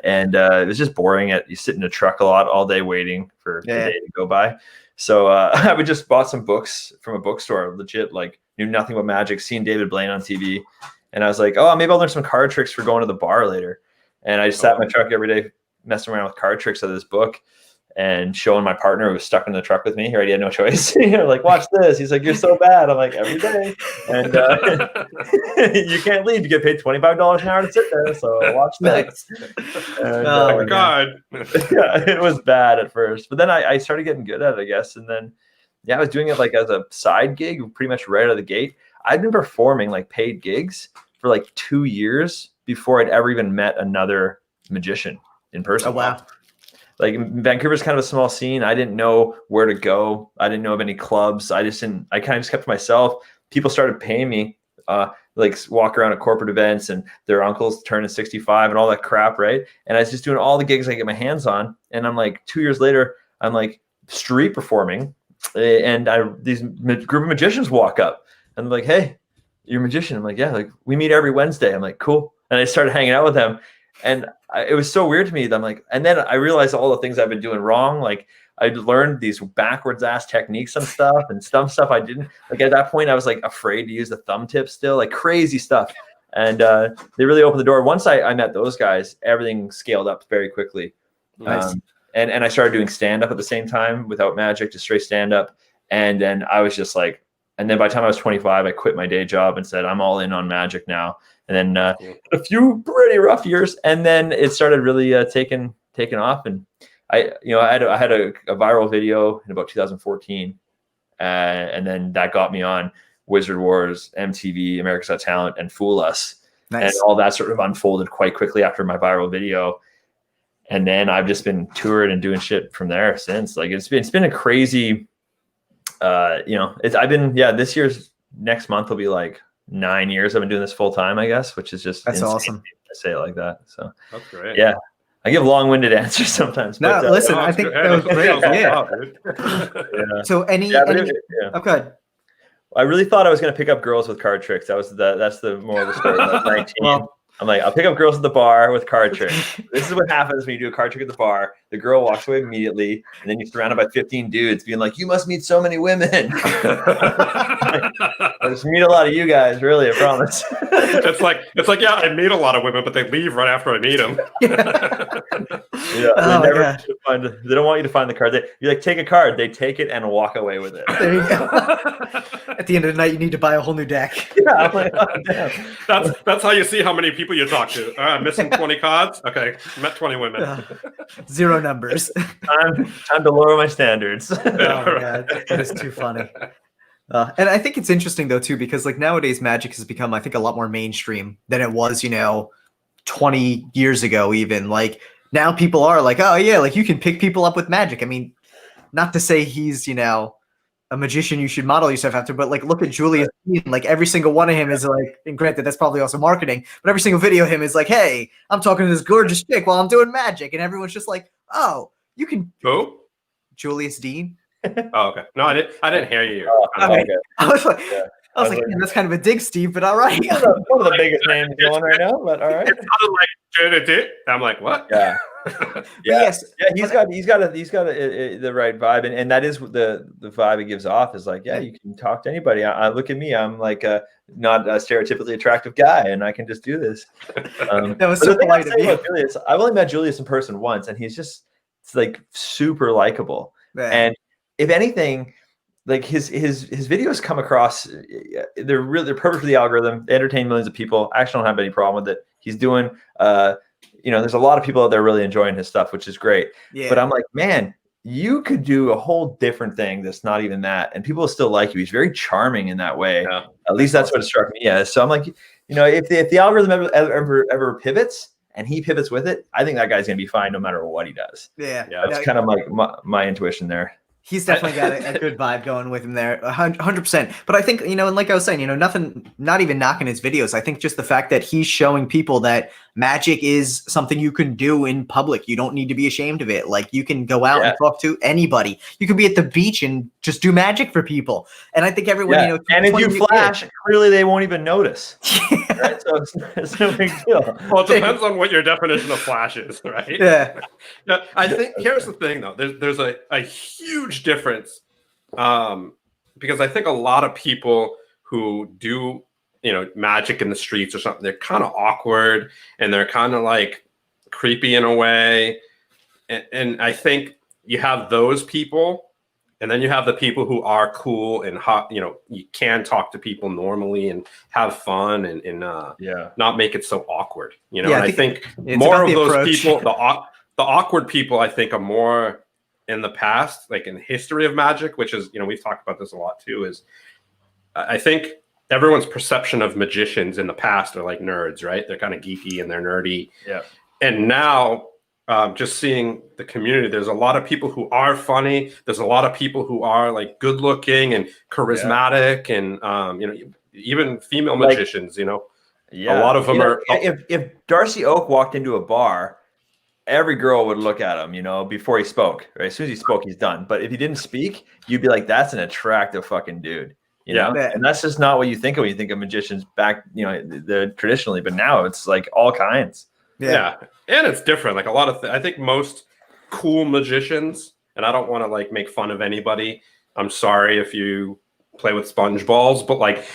And it was just boring. You sit in a truck a lot all day waiting for the day to go by. So I would just bought some books from a bookstore, legit like knew nothing about magic, seen David Blaine on TV. And I was like, oh, maybe I'll learn some card tricks for going to the bar later. And I just sat in my truck every day, messing around with card tricks out of this book and showing my partner who was stuck in the truck with me. He already had no choice. Like, watch this. He's like, you're so bad. I'm like, every day. And you can't leave. You get paid $25 an hour to sit there. So watch this. And, oh, my God. Yeah, it was bad at first. But then I started getting good at it, I guess. And then, I was doing it like as a side gig pretty much right out of the gate. I'd been performing like paid gigs for like 2 years before I'd ever even met another magician in person. Oh, wow. Like Vancouver's kind of a small scene. I didn't know where to go. I didn't know of any clubs. I kind of just kept to myself. People started paying me, like walk around at corporate events and their uncles turning 65 and all that crap. Right. And I was just doing all the gigs I get my hands on. And I'm like, 2 years later, I'm like street performing. And these group of magicians walk up and they're like, hey, you're a magician. I'm like, yeah, like we meet every Wednesday. I'm like, cool. And I started hanging out with them. And it was so weird to me that I'm like, and then I realized all the things I've been doing wrong. Like I learned these backwards ass techniques and stuff and some stuff I didn't. Like at that point, I was like afraid to use the thumb tip still, like crazy stuff. And they really opened the door. Once I met those guys, everything scaled up very quickly. Nice. And I started doing stand-up at the same time without magic, just straight stand-up. And then I was just like, and then by the time I was 25, I quit my day job and said, I'm all in on magic now. And then a few pretty rough years. And then it started really taking off. And I had a viral video in about 2014. And then that got me on Wizard Wars, MTV, America's Got Talent, and Fool Us. Nice. And all that sort of unfolded quite quickly after my viral video. And then I've just been touring and doing shit from there since. Like it's been a crazy, this year's next month will be like 9 years I've been doing this full time, I guess, which is just that's insane awesome to say it like that. So that's great. Yeah. I give long-winded answers sometimes. No, but, listen, I think that was great. Yeah. So okay. I really thought I was going to pick up girls with card tricks. That's the moral of the story. I was 19. Well, I'm like, I'll pick up girls at the bar with card tricks. This is what happens when you do a card trick at the bar. The girl walks away immediately, and then you're surrounded by 15 dudes being like, you must meet so many women. I just meet a lot of you guys, really, I promise. It's like, yeah, I meet a lot of women, but they leave right after I meet them. They don't want you to find the card. You like take a card, they take it and walk away with it. There you go. At the end of the night, you need to buy a whole new deck. Yeah, I'm like, oh, damn. That's how you see how many people you talk to. I'm missing 20 cards. Okay, met 20 women. Zero numbers. Time to lower my standards. Oh my God, that is too funny. And I think it's interesting though too, because like nowadays magic has become, I think, a lot more mainstream than it was, 20 years ago. Even like now, people are like, oh yeah, like you can pick people up with magic. I mean, not to say he's a magician you should model yourself after, but like look at Julius Dean. Like every single one of him is like, and granted that's probably also marketing, but every single video of him is like, hey, I'm talking to this gorgeous chick while I'm doing magic, and everyone's just like, oh, you can. Who? Julius Dean. Oh, okay. No, I didn't hear you. I was like, man, that's kind of a dig, Steve, but all right. One of the biggest names going right now, but all right. It sounded like I'm like, what? Yeah. Yes. Yeah, he's got the right vibe, and that is the vibe it gives off is like, yeah, you can talk to anybody. I look at me, I'm like not a stereotypically attractive guy, and I can just do this. That was so polite of you. Julius, I've only met Julius in person once, and it's like super likable. Yeah. And if anything, like his videos come across, they're perfect for the algorithm. They entertain millions of people. I actually don't have any problem with it. He's doing, there's a lot of people out there really enjoying his stuff, which is great. Yeah. But I'm like, man, you could do a whole different thing that's not even that, and people will still like you. He's very charming in that way. Yeah. At least that's what it struck me as. So I'm like, if the algorithm ever pivots and he pivots with it, I think that guy's gonna be fine no matter what he does. Yeah. That's kind of like my intuition there. He's definitely got a good vibe going with him there, 100%. But I think, and like I was saying, nothing, not even knocking his videos. I think just the fact that he's showing people that magic is something you can do in public. You don't need to be ashamed of it. Like you can go out and talk to anybody. You could be at the beach and just do magic for people. And I think everyone, and if you flash, clearly they won't even notice. Right? So it's no big deal. Well, it depends on what your definition of flash is, right? Yeah. Yeah. I think here's the thing though. There's a huge difference because I think a lot of people who do, magic in the streets or something, they're kind of awkward and they're kind of like creepy in a way. And I think you have those people, and then you have the people who are cool and hot, you can talk to people normally and have fun and not make it so awkward, And I think more of those people, the awkward people, I think, are more in the past, like in the history of magic, which is, we've talked about this a lot too, is I think everyone's perception of magicians in the past are like nerds, right? They're kind of geeky and they're nerdy. Yeah. And now just seeing the community, there's a lot of people who are funny. There's a lot of people who are like good looking and charismatic and, even female magicians, a lot of them are. If Darcy Oak walked into a bar, every girl would look at him, before he spoke. Right? As soon as he spoke, he's done. But if he didn't speak, you'd be like, that's an attractive fucking dude. And that's just not what you think of when you think of magicians back, traditionally. But now it's like all kinds. Yeah. And it's different. Like a lot of, I think most cool magicians, and I don't want to like make fun of anybody. I'm sorry if you play with sponge balls, but like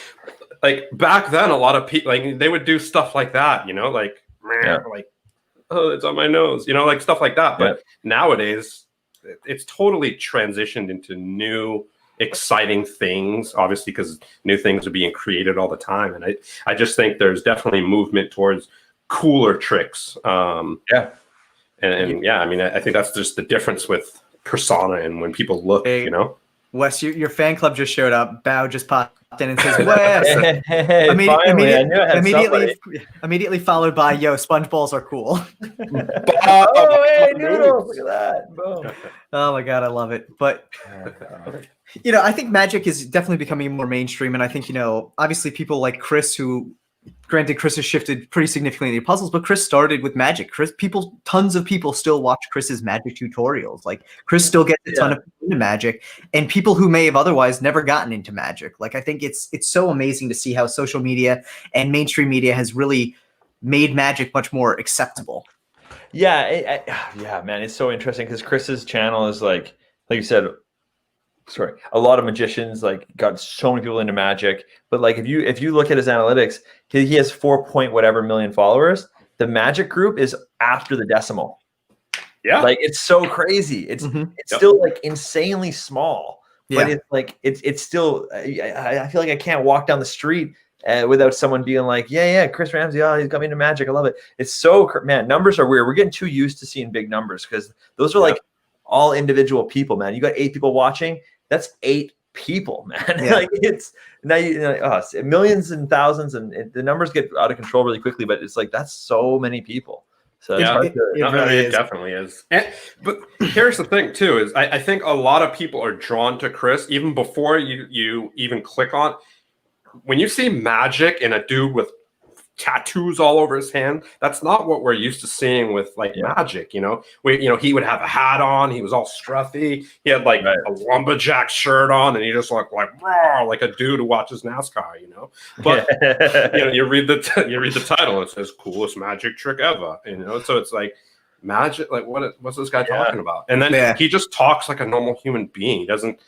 back then, a lot of people, like they would do stuff like that, like, oh, it's on my nose, like stuff like that. But nowadays it's totally transitioned into new exciting things, obviously, because new things are being created all the time. And I just think there's definitely movement towards cooler tricks. I mean, I think that's just the difference with persona and when people look, Wes, your fan club just showed up. Bao just popped in and says, Wes. Immediately followed by, yo, sponge balls are cool. Hey, noodles, look at that. Boom. Oh my God, I love it. But, I think magic is definitely becoming more mainstream. And I think, obviously people like Chris, who, granted, Chris has shifted pretty significantly in puzzles, but Chris started with magic. Tons of people still watch Chris's magic tutorials. Like Chris still gets a ton of people into magic, and people who may have otherwise never gotten into magic. Like I think it's so amazing to see how social media and mainstream media has really made magic much more acceptable. Yeah, man, it's so interesting because Chris's channel is like you said. Sorry, a lot of magicians like got so many people into magic, but like if you look at his analytics, he has 4 point whatever million followers. The magic group is after the decimal. Yeah, like it's so crazy. It's still like insanely small, but it's like it's still. I feel like I can't walk down the street without someone being like, yeah, Chris Ramsay, oh, he's got me into magic. I love it. It's so, man, numbers are weird. We're getting too used to seeing big numbers because those are like all individual people, man. You got 8 people watching. That's 8 people, man. Yeah. Like it's now it's millions and thousands, and the numbers get out of control really quickly. But it's like that's so many people. So it definitely is. But here's the thing too: is I think a lot of people are drawn to Chris even before you even click on. When you see magic in a dude with tattoos all over his hand, that's not what we're used to seeing with like magic. He would have a hat on, he was all scruffy, he had like a lumberjack shirt on, and he just looked like a dude who watches NASCAR. But you read the title and it says coolest magic trick ever. So it's like magic. Like what's this guy talking about? And then he just talks like a normal human being. He doesn't.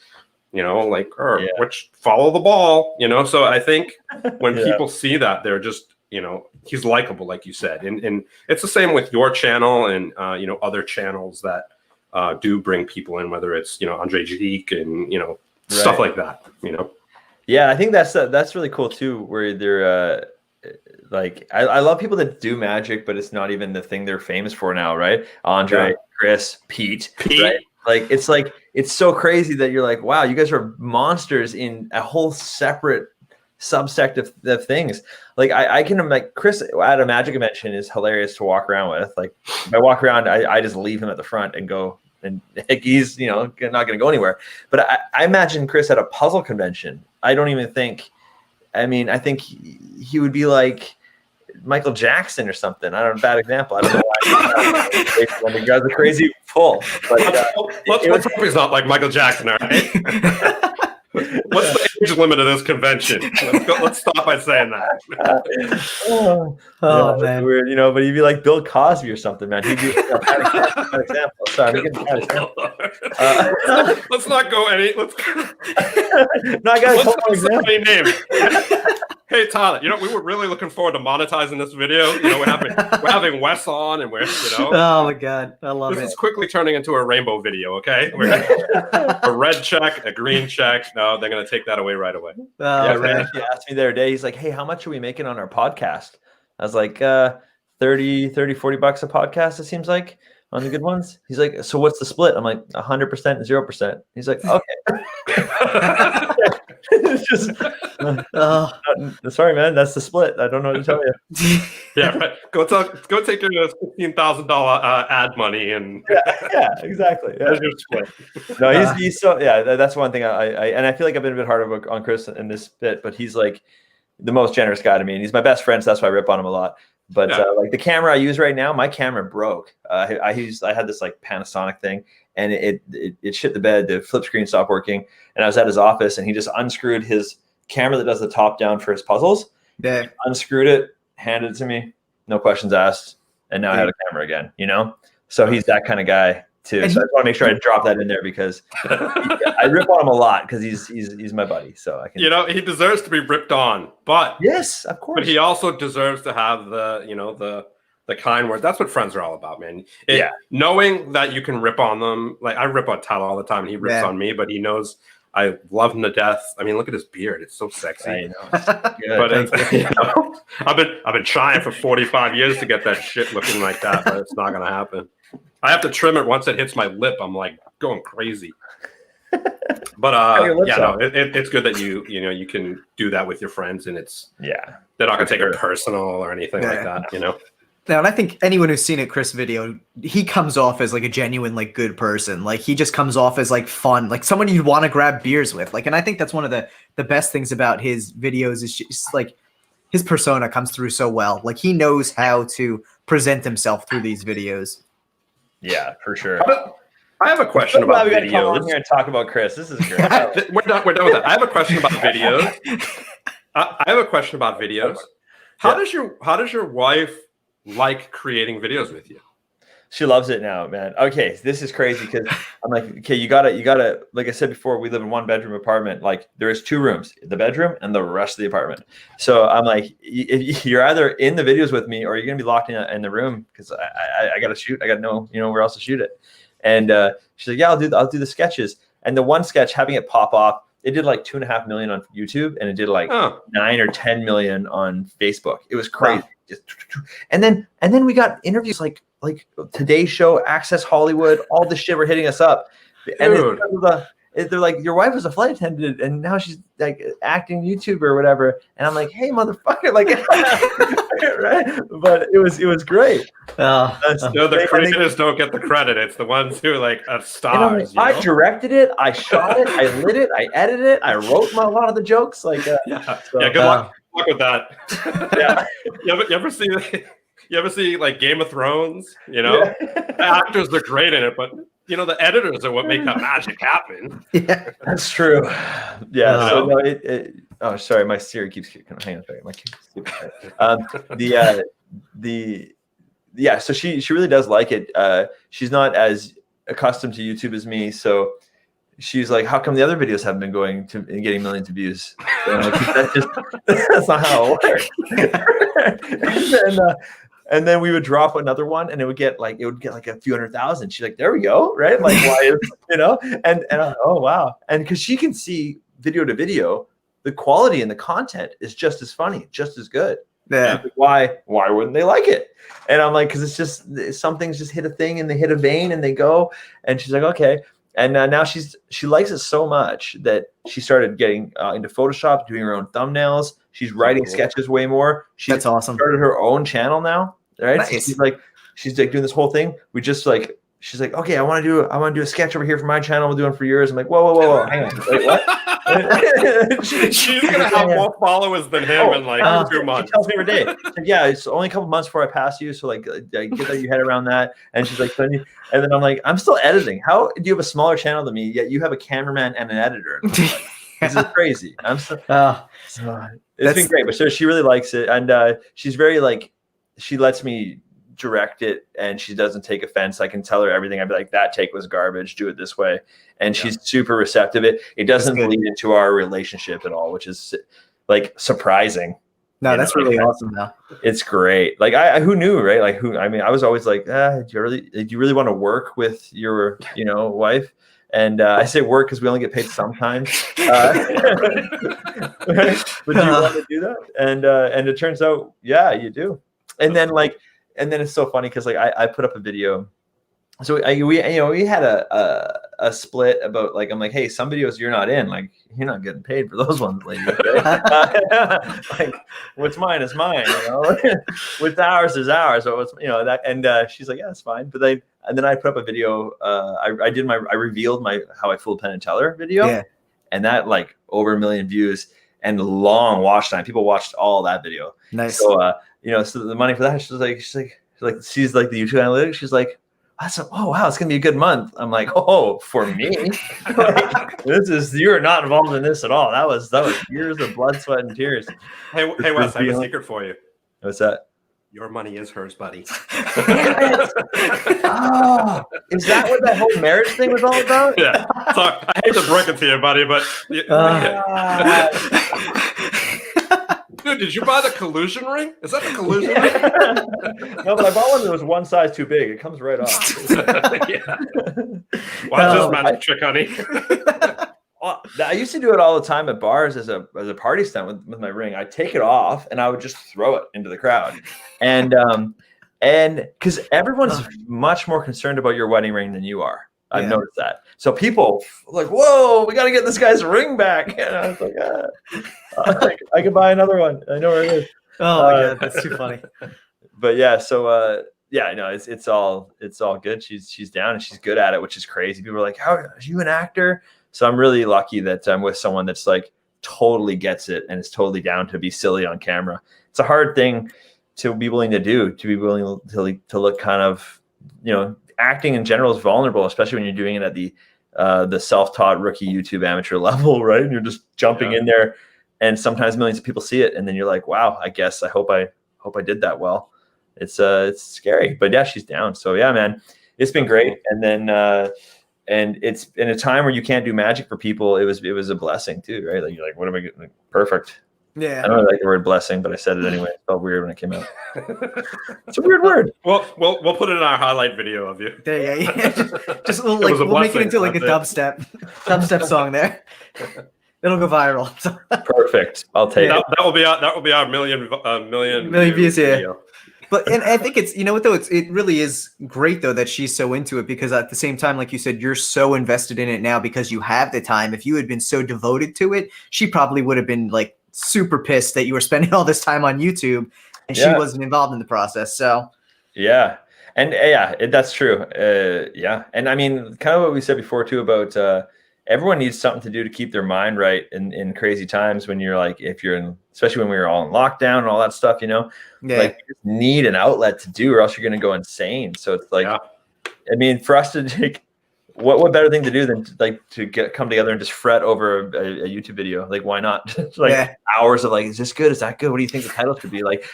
Which follow the ball. So I think when people see that, they're just. He's likable, like you said, and it's the same with your channel and other channels that do bring people in, whether it's Andre Geek and stuff like that. Yeah, I think that's really cool too. Where they're like, I love people that do magic, but it's not even the thing they're famous for now, right? Andre, Chris, Pete. Right? It's so crazy that you're like, wow, you guys are monsters in a whole separate subsect of things. Like I can like Chris at a magic convention is hilarious to walk around with. Like if I walk around, I just leave him at the front and go, and he's not going to go anywhere. But I imagine Chris at a puzzle convention. I don't even think. I mean, I think he would be like Michael Jackson or something. I don't know, bad example. I don't know why. When the guy's a crazy pull. But let's hope he's not like Michael Jackson, all right? What's the age limit of this convention? Let's stop by saying that. Man, weird, you know. But he'd be like Bill Cosby or something, man. He'd be a bad example. Sorry, I'm getting a bad example. Let's not go any. Let's. No, I got a What's the name? Hey Tyler, you know we were really looking forward to monetizing this video. You know we're having Wes on, and we're Oh my god, I love this it. is quickly turning into a rainbow video. Okay, a red check, a green check. No, they're gonna take that away right away. Yeah, man. He asked me the other day. He's like, "Hey, how much are we making on our podcast?" I was like, 30, $40 a podcast. It seems like on the good ones. He's like, "So what's the split?" I'm like, 100% and 0%. He's like, "Okay." It's just, sorry, man. That's the split. I don't know what to tell you. Yeah, right. Go take your $15,000 ad money and yeah, exactly. Yeah. There's your split. No, he's so That's one thing I feel like I've been a bit harder on Chris in this bit, but he's like the most generous guy to me, and he's my best friend, so that's why I rip on him a lot. But like the camera I use right now, my camera broke. I had this like Panasonic thing, and it shit the bed. The flip screen stopped working, and I was at his office, and he just unscrewed his camera that does the top down for his puzzles. Yeah, unscrewed it, handed it to me, no questions asked, and now I have a camera again. You know, so he's that kind of guy too. So I just want to make sure I drop that in there because I rip on him a lot because he's my buddy. So I can. You know, he deserves to be ripped on, but yes, of course. But he also deserves to have the kind words. That's what friends are all about, man. Knowing that you can rip on them. Like I rip on Tyler all the time, and he rips on me, but he knows I love him to death. I mean, look at his beard; it's so sexy. I know. But I've been trying for 45 years to get that shit looking like that, but it's not gonna happen. I have to trim it once it hits my lip. I'm like going crazy. But it's good that you can do that with your friends, and they're not gonna take it personal or anything like that. You know. Now, and I think anyone who's seen a Chris video, he comes off as like a genuine, like good person. Like he just comes off as like fun, like someone you'd want to grab beers with. Like, and I think that's one of the best things about his videos is just like his persona comes through so well. Like he knows how to present himself through these videos. Yeah, for sure. I have a question about videos. Come on here and talk about Chris. This is great. We're done with that. I have a question about videos. How does your wife like creating videos with you? She loves it now, man. Okay, this is crazy because I'm like, okay, you gotta, like I said before, we live in 1-bedroom apartment. Like there is 2 rooms, the bedroom and the rest of the apartment. So I'm like, you're either in the videos with me or you're gonna be locked in the room because I gotta shoot. I gotta know, where else to shoot it. And she's like, yeah, I'll do the sketches. And the one sketch, having it pop off, it did like 2.5 million on YouTube, and it did like 9 or 10 million on Facebook. It was crazy. Wow. And then we got interviews like Today Show, Access Hollywood, all this shit were hitting us up. And they're like, your wife was a flight attendant and now she's like acting YouTuber or whatever. And I'm like, hey, motherfucker, like, right? But it was great. The creators don't get the credit. It's the ones who are stars. I directed it, I shot it, I lit it, I edited it, I wrote a lot of the jokes. Like, good luck with that. Yeah. You ever see like Game of Thrones? The actors are great in it, but the editors are what make that magic happen. Yeah, that's true. Yeah. So no, oh, sorry, my Siri keeps hang on a second. So she really does like it. She's not as accustomed to YouTube as me, so she's like, how come the other videos haven't been going to and getting millions of views? That's not how it works. And then we would drop another one and it would get like a few 100,000. She's like, there we go. Right. Like, why is, and I'm, oh, wow. And cause she can see video to video, the quality and the content is just as funny, just as good. Yeah. Like, why wouldn't they like it? And I'm like, cause it's just, some things just hit a thing and they hit a vein and they go, and she's like, okay. And now she likes it so much that she started getting into Photoshop, doing her own thumbnails. She's writing sketches way more. That's awesome. Started her own channel now, right? Nice. So she's doing this whole thing. She's like, okay, I want to do a sketch over here for my channel. We'll do one for yours. I'm like, whoa, hang on. Wait, what? She's gonna have more followers than him in 2 months. She tells me every day. Like, yeah, it's only a couple months before I pass you, so like get your head around that. And she's like, and then I'm like, I'm still editing. How do you have a smaller channel than me yet you have a cameraman and an editor? This is crazy. I'm so, it's That's- been great, but so she really likes it, and she's very like, she lets me direct it, and she doesn't take offense. I can tell her everything. I'd be like, that take was garbage, do it this way, and she's super receptive. It doesn't bleed into our relationship at all, which is like surprising. No, that's really awesome though. It's great. Like who knew, right? Like I mean, I was always like, do you really want to work with your, wife? And I say work because we only get paid sometimes. But do you want to do that? And it turns out, yeah, you do. And then it's so funny because like I put up a video. So we had a split about like, I'm like, hey, some videos you're not in, like you're not getting paid for those ones, lady. Right? Like what's mine is mine, what's ours is ours. So it's that, and she's like, yeah, it's fine. But then I put up a video. I revealed how I fooled Penn Teller video, and that like over 1 million views and long watch time. People watched all that video. Nice. So so the money for that, she's like the YouTube analytics. She's like, oh wow, it's gonna be a good month. I'm like, oh, for me, like, you're not involved in this at all. That was years of blood, sweat, and tears. Hey Wes, I have a secret for you. What's that? Your money is hers, buddy. Oh, is that what that whole marriage thing was all about? Yeah. So I hate to break it to you, buddy, but dude, did you buy the collusion ring? Is that the collusion ring? No, but I bought one that was one size too big. It comes right off. Watch this magic trick, honey. I used to do it all the time at bars as a party stunt with my ring. I'd take it off and I would just throw it into the crowd. And because everyone's much more concerned about your wedding ring than you are. I've noticed that. So people like, whoa, we got to get this guy's ring back. And I was like, I can buy another one. I know where it is. Oh my God, that's too funny. But yeah, so it's all good. She's down and she's good at it, which is crazy. People are like, how are you an actor? So I'm really lucky that I'm with someone that's like totally gets it and is totally down to be silly on camera. It's a hard thing to be willing to do, to be willing to look kind of, acting in general is vulnerable, especially when you're doing it at the self-taught rookie YouTube amateur level, right? And you're just jumping in there, and sometimes millions of people see it, and then you're like, wow, I hope I did that well. It's scary, but yeah, she's down. So yeah, man, it's been great. And then and it's in a time where you can't do magic for people. It was a blessing too, right? Like you're like, what am I getting? Like, perfect. Yeah. I don't really like the word blessing, but I said it anyway. It felt weird when it came out. It's a weird word. Well, we'll put it in our highlight video of you. Just we'll make it into like a dubstep song there. It'll go viral. Perfect. I'll take it. That will be our million views. Yeah. But and I think it's it really is great though that she's so into it, because at the same time, like you said, you're so invested in it now because you have the time. If you had been so devoted to it, she probably would have been like super pissed that you were spending all this time on YouTube and she wasn't involved in the process. So yeah. And that's true. And I mean, kind of what we said before too about everyone needs something to do to keep their mind right in crazy times when you're like, especially when we were all in lockdown and all that stuff, like you just need an outlet to do, or else you're going to go insane. So it's like, I mean, for us to take, what better thing to do than to come together and just fret over a YouTube video? Like, why not? Hours of like, is this good? Is that good? What do you think the title should be? Like,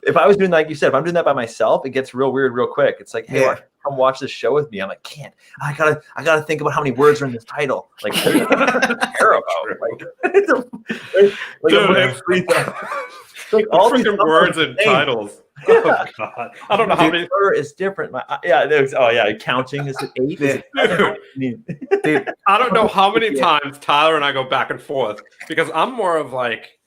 if I was doing, like you said, if I'm doing that by myself, it gets real weird real quick. It's like, hey, come watch this show with me. I'm like, can't. I gotta think about how many words are in this title. Like, what do you care about? Like all these freaking words and titles. Oh God! I don't know how many. Is different. Counting is it 8? Dude, I don't know how many times Tyler and I go back and forth, because I'm more of like,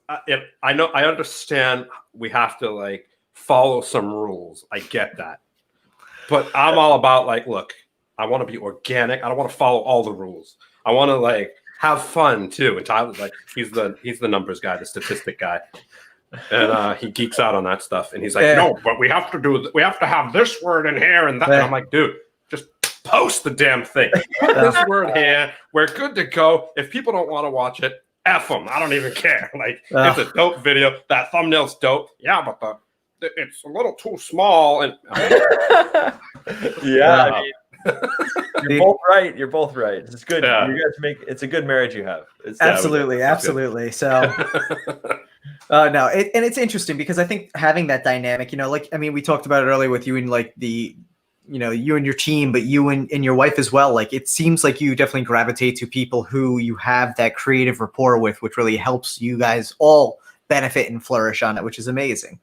I understand we have to like follow some rules. I get that, but I'm all about like, look, I want to be organic. I don't want to follow all the rules. I want to like have fun too. And Tyler's like, he's the numbers guy, the statistic guy. And he geeks out on that stuff. And he's like, no, but we have to have this word in here and that. And I'm like, dude, just post the damn thing. Put this word here. We're good to go. If people don't want to watch it, F them. I don't even care. Like, it's a dope video. That thumbnail's dope. Yeah, but it's a little too small. And I mean, You're both right. You're both right. It's good. Yeah. You guys it's a good marriage you have. It's Absolutely. So, no, and it's interesting because I think having that dynamic, like, I mean, we talked about it earlier with you and like you and your team, but you and your wife as well. Like, it seems like you definitely gravitate to people who you have that creative rapport with, which really helps you guys all benefit and flourish on it, which is amazing.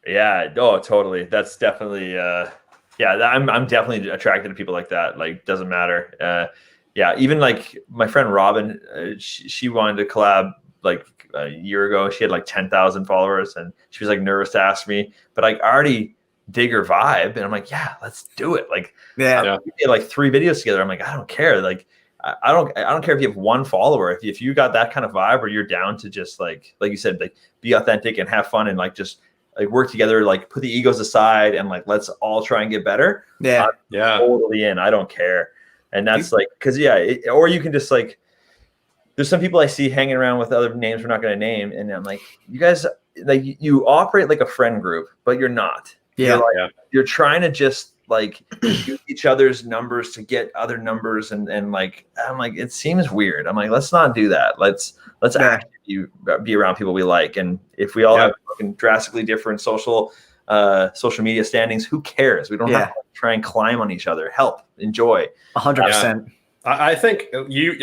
Yeah. Oh, totally. That's definitely, I'm definitely attracted to people like that. Like, doesn't matter. Yeah. Even like my friend Robin, she wanted to collab like a year ago. She had like 10,000 followers and she was like nervous to ask me, but I already dig her vibe. And I'm like, yeah, let's do it. Like, we did like 3 videos together. I'm like, I don't care. Like, I don't care if you have 1 follower. If you got that kind of vibe where you're down to just like you said, like be authentic and have fun and like just like work together, like put the egos aside and like let's all try and get better. Yeah. I'm totally in. I don't care. And that's like, cause or you can just like, there's some people I see hanging around with other names we're not going to name. And I'm like, you guys, like you operate like a friend group, but you're not. Yeah. You're trying to just like use each other's numbers to get other numbers. And like, I'm like, it seems weird. I'm like, let's not do that. Let's actually be around people we like. And if we all have fucking drastically different social media standings, who cares? We don't have to try and climb on each other. Help, enjoy. 100%. I think you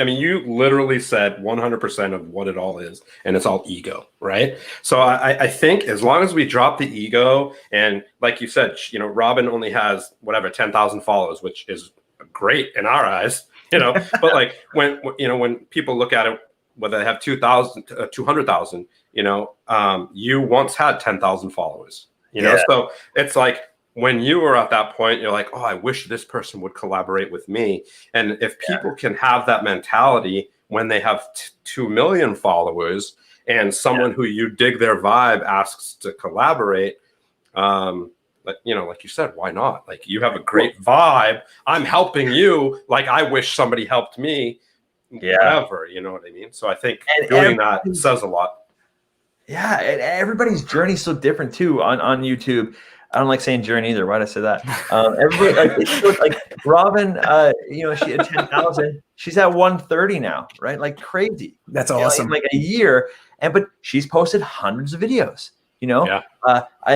literally said 100% of what it all is, and it's all ego, right? So I think as long as we drop the ego, and like you said, Robin only has whatever 10,000 followers, which is great in our eyes, but like when people look at it, whether they have 2,000, 200,000, you once had 10,000 followers, so it's like, when you were at that point, you're like, oh, I wish this person would collaborate with me. And if people can have that mentality when they have 2 million followers and someone who you dig their vibe asks to collaborate, like you said, why not? Like, you have a great vibe. I'm helping you. Like, I wish somebody helped me. Whatever, you know what I mean? So I think doing that says a lot. Yeah. And everybody's journey is so different too on YouTube. I don't like saying journey either. Why'd I say that? Everybody like Robin, she had 10,000. She's at 130 now, right? Like crazy. That's awesome. In like a year, but she's posted hundreds of videos. And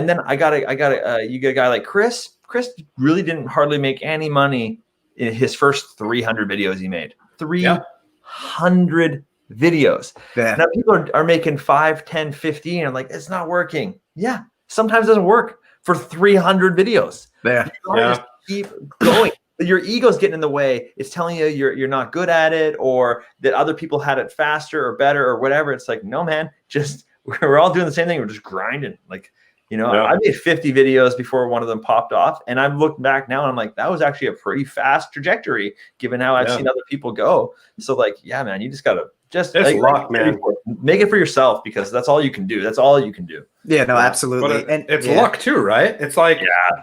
then I got you get a guy like Chris. Chris really didn't hardly make any money in his first 300 videos he made. 300 videos. Yeah. Now people are making 5, 10, 15. I'm like, it's not working. Yeah, sometimes it doesn't work. For 300 videos. Just keep going. But your ego's getting in the way. It's telling you you're not good at it, or that other people had it faster or better or whatever. It's like, no, man, just we're all doing the same thing. We're just grinding. Like, I made 50 videos before one of them popped off. And I've looked back now and I'm like, that was actually a pretty fast trajectory given how I've seen other people go. So like, yeah, man, you just gotta luck, man. Make it for yourself, because that's all you can do. That's all you can do. Yeah, no, absolutely. And it's luck too, right? It's like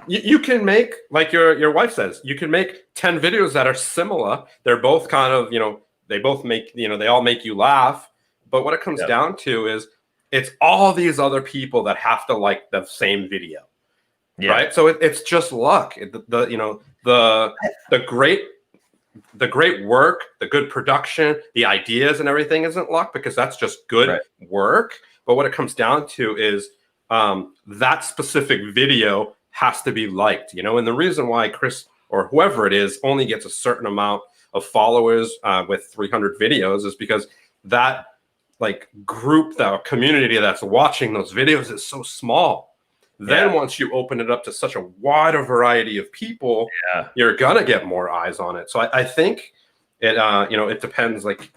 you can make, like your wife says, you can make 10 videos that are similar. They're both kind of, they both make, they all make you laugh. But what it comes down to is it's all these other people that have to like the same video. Right? So it's just luck. The great work, the good production, the ideas and everything isn't luck, because that's just good work. But what it comes down to is that specific video has to be liked, and the reason why Chris or whoever it is only gets a certain amount of followers with 300 videos is because that like group, that community that's watching those videos is so small. Then once you open it up to such a wider variety of people, you're gonna get more eyes on it. So I think it it depends, like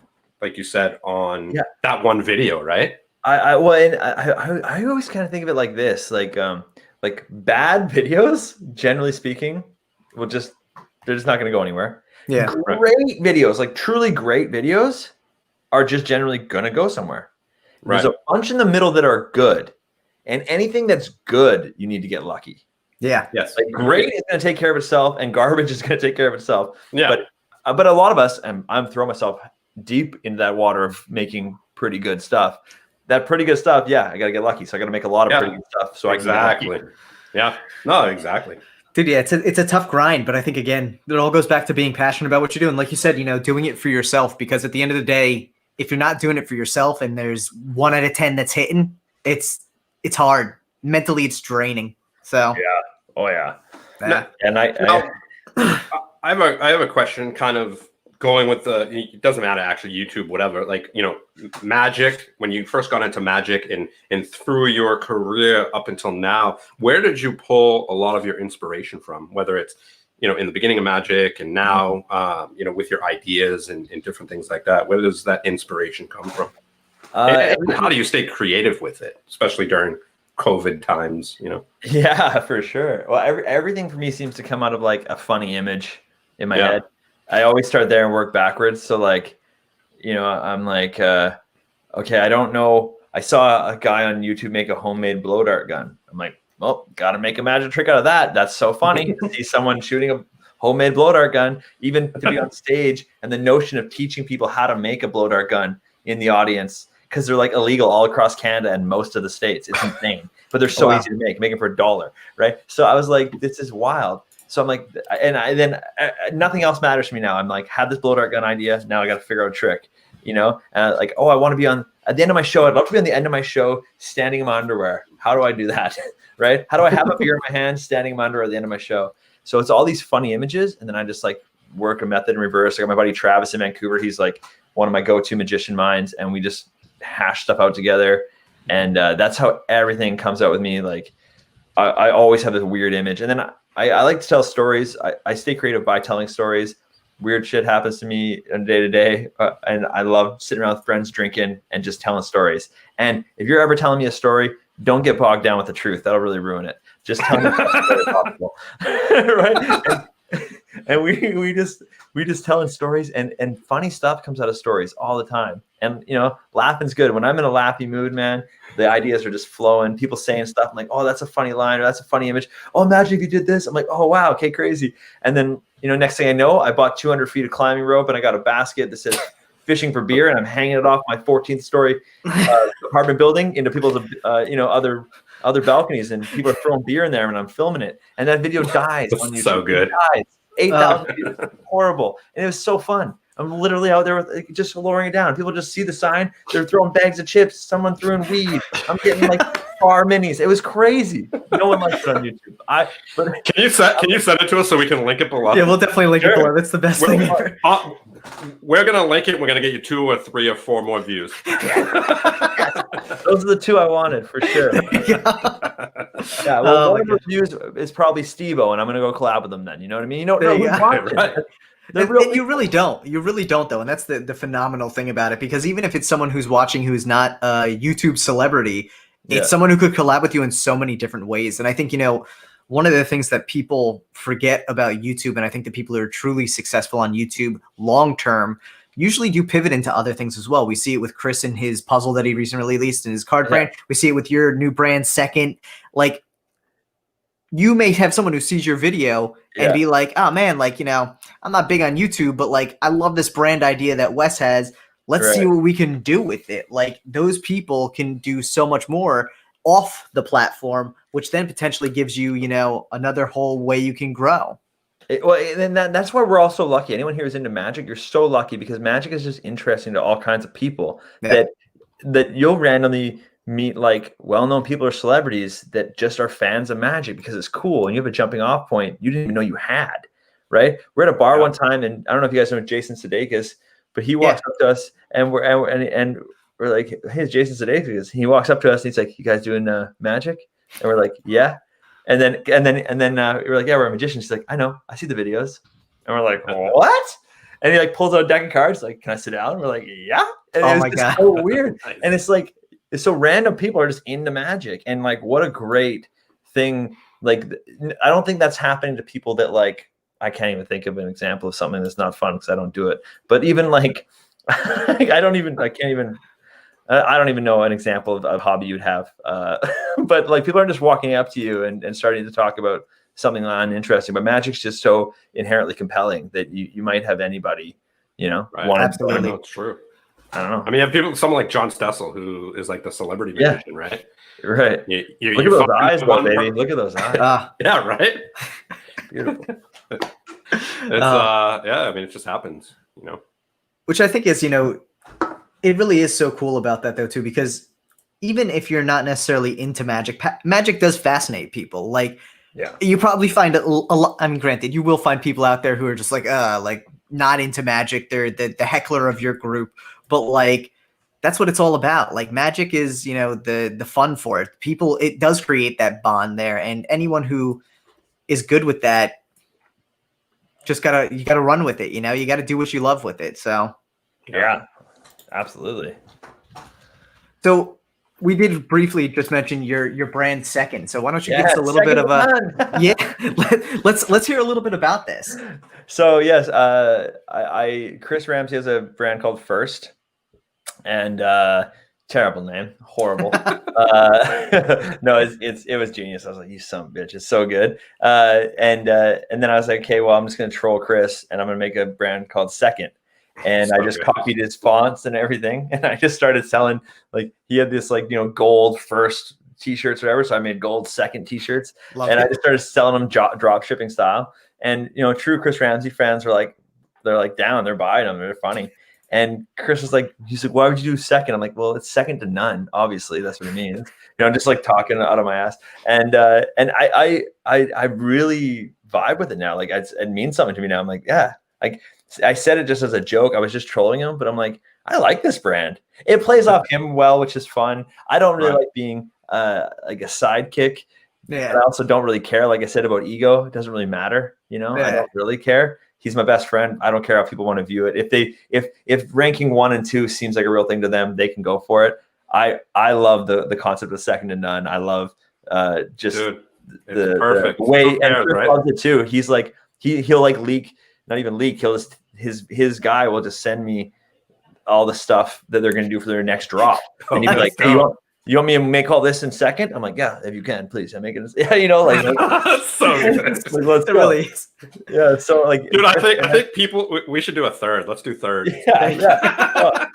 you said, on that one video, right? I always kind of think of it like this, like bad videos, generally speaking, they're just not going to go anywhere. Yeah, great videos, like truly great videos, are just generally going to go somewhere. Right. There's a bunch in the middle that are good. And anything that's good, you need to get lucky. Yeah. Yes. Like great is going to take care of itself, and garbage is going to take care of itself. Yeah. But a lot of us, and I'm throwing myself deep into that water of making pretty good stuff. That pretty good stuff, I got to get lucky. So I got to make a lot of pretty good stuff. So exactly. Yeah. No, exactly. Dude, yeah, it's a tough grind, but I think again, it all goes back to being passionate about what you're doing. Like you said, doing it for yourself, because at the end of the day, if you're not doing it for yourself and there's 1 out of 10 that's hitting, it's hard. Mentally, it's draining. So Yeah. Oh yeah. yeah. And I have a question, kind of going with it doesn't matter actually, YouTube, whatever. Like, magic, when you first got into magic and through your career up until now, where did you pull a lot of your inspiration from? Whether it's, in the beginning of magic and now, with your ideas and different things like that, where does that inspiration come from? And how do you stay creative with it, especially during COVID times, Yeah, for sure. Well, everything for me seems to come out of like a funny image in my head. I always start there and work backwards. So like, I'm like, okay, I don't know. I saw a guy on YouTube make a homemade blow dart gun. I'm like, well, got to make a magic trick out of that. That's so funny to see someone shooting a homemade blow dart gun, even to be on stage, and the notion of teaching people how to make a blow dart gun in the audience, because they're like illegal all across Canada and most of the states. It's insane, but they're so easy to make them for $1, right? So I was like, this is wild. So I'm like, then nothing else matters to me now. I'm like, had this blow dart gun idea. Now I got to figure out a trick, like, oh, I want to be at the end of my show. I'd love to be on the end of my show, standing in my underwear. How do I do that? Right? How do I have a beer in my hand, standing in my underwear at the end of my show? So it's all these funny images. And then I just like work a method in reverse. I got my buddy Travis in Vancouver. He's like one of my go-to magician minds. And we just hash stuff out together. And that's how everything comes out with me. Like I always have this weird image. And then I like to tell stories. I stay creative by telling stories. Weird shit happens to me on day to day. And I love sitting around with friends drinking and just telling stories. And if you're ever telling me a story, don't get bogged down with the truth. That'll really ruin it. Just tell me as possible. Right? And we just telling stories, and funny stuff comes out of stories all the time. And laughing's good. When I'm in a laughy mood, man, the ideas are just flowing. People saying stuff. I'm like, oh, that's a funny line, or that's a funny image. Oh, imagine if you did this. I'm like, oh wow, okay, crazy. And then next thing I know, I bought 200 feet of climbing rope, and I got a basket that says fishing for beer, and I'm hanging it off my 14th story apartment building into people's other balconies, and people are throwing beer in there, and I'm filming it, and that video dies on YouTube. So good. It dies. 8,000 views. Horrible. And it was so fun. I'm literally out there with just lowering it down. People just see the sign. They're throwing bags of chips. Someone threw in weed. I'm getting like bar minis. It was crazy. No one likes it on YouTube. Can you send it to us so we can link it below? Yeah, we'll definitely link it below. That's the best thing ever. We're gonna link it. We're gonna get you 2 or 3 or 4 more views. Those are the 2 I wanted for sure. Yeah, well, one of those views is probably Steve-O, and I'm gonna go collab with them then. You know what I mean? Right. And you really don't. You really don't, though. And that's the phenomenal thing about it, because even if it's someone who's watching who's not a YouTube celebrity, it's someone who could collab with you in so many different ways. And I think, one of the things that people forget about YouTube, and I think the people who are truly successful on YouTube long-term usually do pivot into other things as well. We see it with Chris and his puzzle that he recently released in his card brand. We see it with your new brand, Second. Like, you may have someone who sees your video and be like, oh man, like, I'm not big on YouTube, but like, I love this brand idea that Wes has. Let's see what we can do with it. Like, those people can do so much more off the platform, which then potentially gives you, another whole way you can grow. And that's why we're all so lucky. Anyone here who's into magic, you're so lucky, because magic is just interesting to all kinds of people that you'll randomly meet like well-known people or celebrities that just are fans of magic because it's cool, and you have a jumping off point you didn't even know you had, right? We're at a bar one time, and I don't know if you guys know Jason Sudeikis, but he walks up to us, and we're like, hey, it's Jason Sudeikis. He walks up to us and he's like, you guys doing magic? And we're like, yeah. And then we're like, yeah, we're a magician. She's like, I know, I see the videos. And we're like, what? And he like pulls out a deck of cards, like, can I sit down? And we're like, yeah. And oh my God, so weird. And it's like, it's so random. People are just into magic, and like, what a great thing. Like, I don't think that's happening to people that like, I can't even think of an example of something that's not fun because I don't do it. But even like, I don't even know an example of a hobby you'd have. But like, people are just walking up to you and starting to talk about something uninteresting. But magic's just so inherently compelling that you might have anybody, Right. Absolutely. It's true. I don't know. I mean, you have someone like John Stessel, who is like the celebrity magician, right? Right. You Look at those eyes, baby. Look at those eyes. Yeah, right. Beautiful. Yeah, I mean, it just happens, you know. Which I think is, it really is so cool about that though too, because even if you're not necessarily into magic, magic does fascinate people. Like, Yeah. you probably find a lot. I mean, granted, you will find people out there who are just like not into magic. They're the heckler of your group, but like that's what it's all about. Like, magic is, the fun for it. People, it does create that bond there, and anyone who is good with that, you gotta run with it. You gotta do what you love with it. So Yeah, absolutely. So we did briefly just mention your brand Second. So why don't you give us a little bit of let's hear a little bit about this. So yes, Chris Ramsay has a brand called First, and terrible name, horrible. No, it was genius. I was like, you son of a bitch, it's so good. And then I was like, okay, well, I'm just gonna troll Chris, and I'm gonna make a brand called Second. And I just copied his fonts and everything, and I just started selling. Like, he had this gold First t-shirts or whatever, so I made gold Second t-shirts. I just started selling them drop shipping style. And true Chris Ramsay fans are they're down, they're buying them, they're funny. And Chris was like, he's like, why would you do Second? I'm like, well, it's second to none. Obviously, that's what it means. Just talking out of my ass. And I really vibe with it now. Like, it means something to me now. I'm like, yeah. Like, I said it just as a joke. I was just trolling him, but I'm like, I like this brand. It plays off him well, which is fun. I don't really like being like a sidekick. Yeah. But I also don't really care. Like I said about ego, it doesn't really matter. I don't really care. He's my best friend. I don't care how people want to view it. If ranking 1 and 2 seems like a real thing to them, they can go for it. I love the concept of second to none. I love just the way, and Chris loves it too. He's like he'll leak. Not even leak. He'll just his guy will just send me all the stuff that they're going to do for their next drop, and he'd be like, "Hey, you want me to make all this in Second?" I'm like, "Yeah, if you can, please. I make it." Yeah, so good. Let's go. Really, yeah. So dude, I think people we should do a third. Let's do third. Yeah.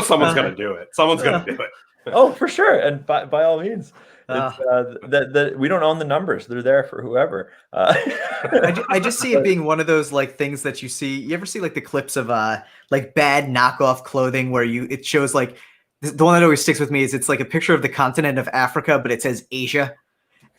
Someone's going to do it. Someone's going to do it. Oh, for sure, and by all means. That we don't own the numbers; they're there for whoever. I just see it being one of those things that you see. You ever see the clips of bad knockoff clothing where it shows the one that always sticks with me is it's a picture of the continent of Africa, but it says Asia,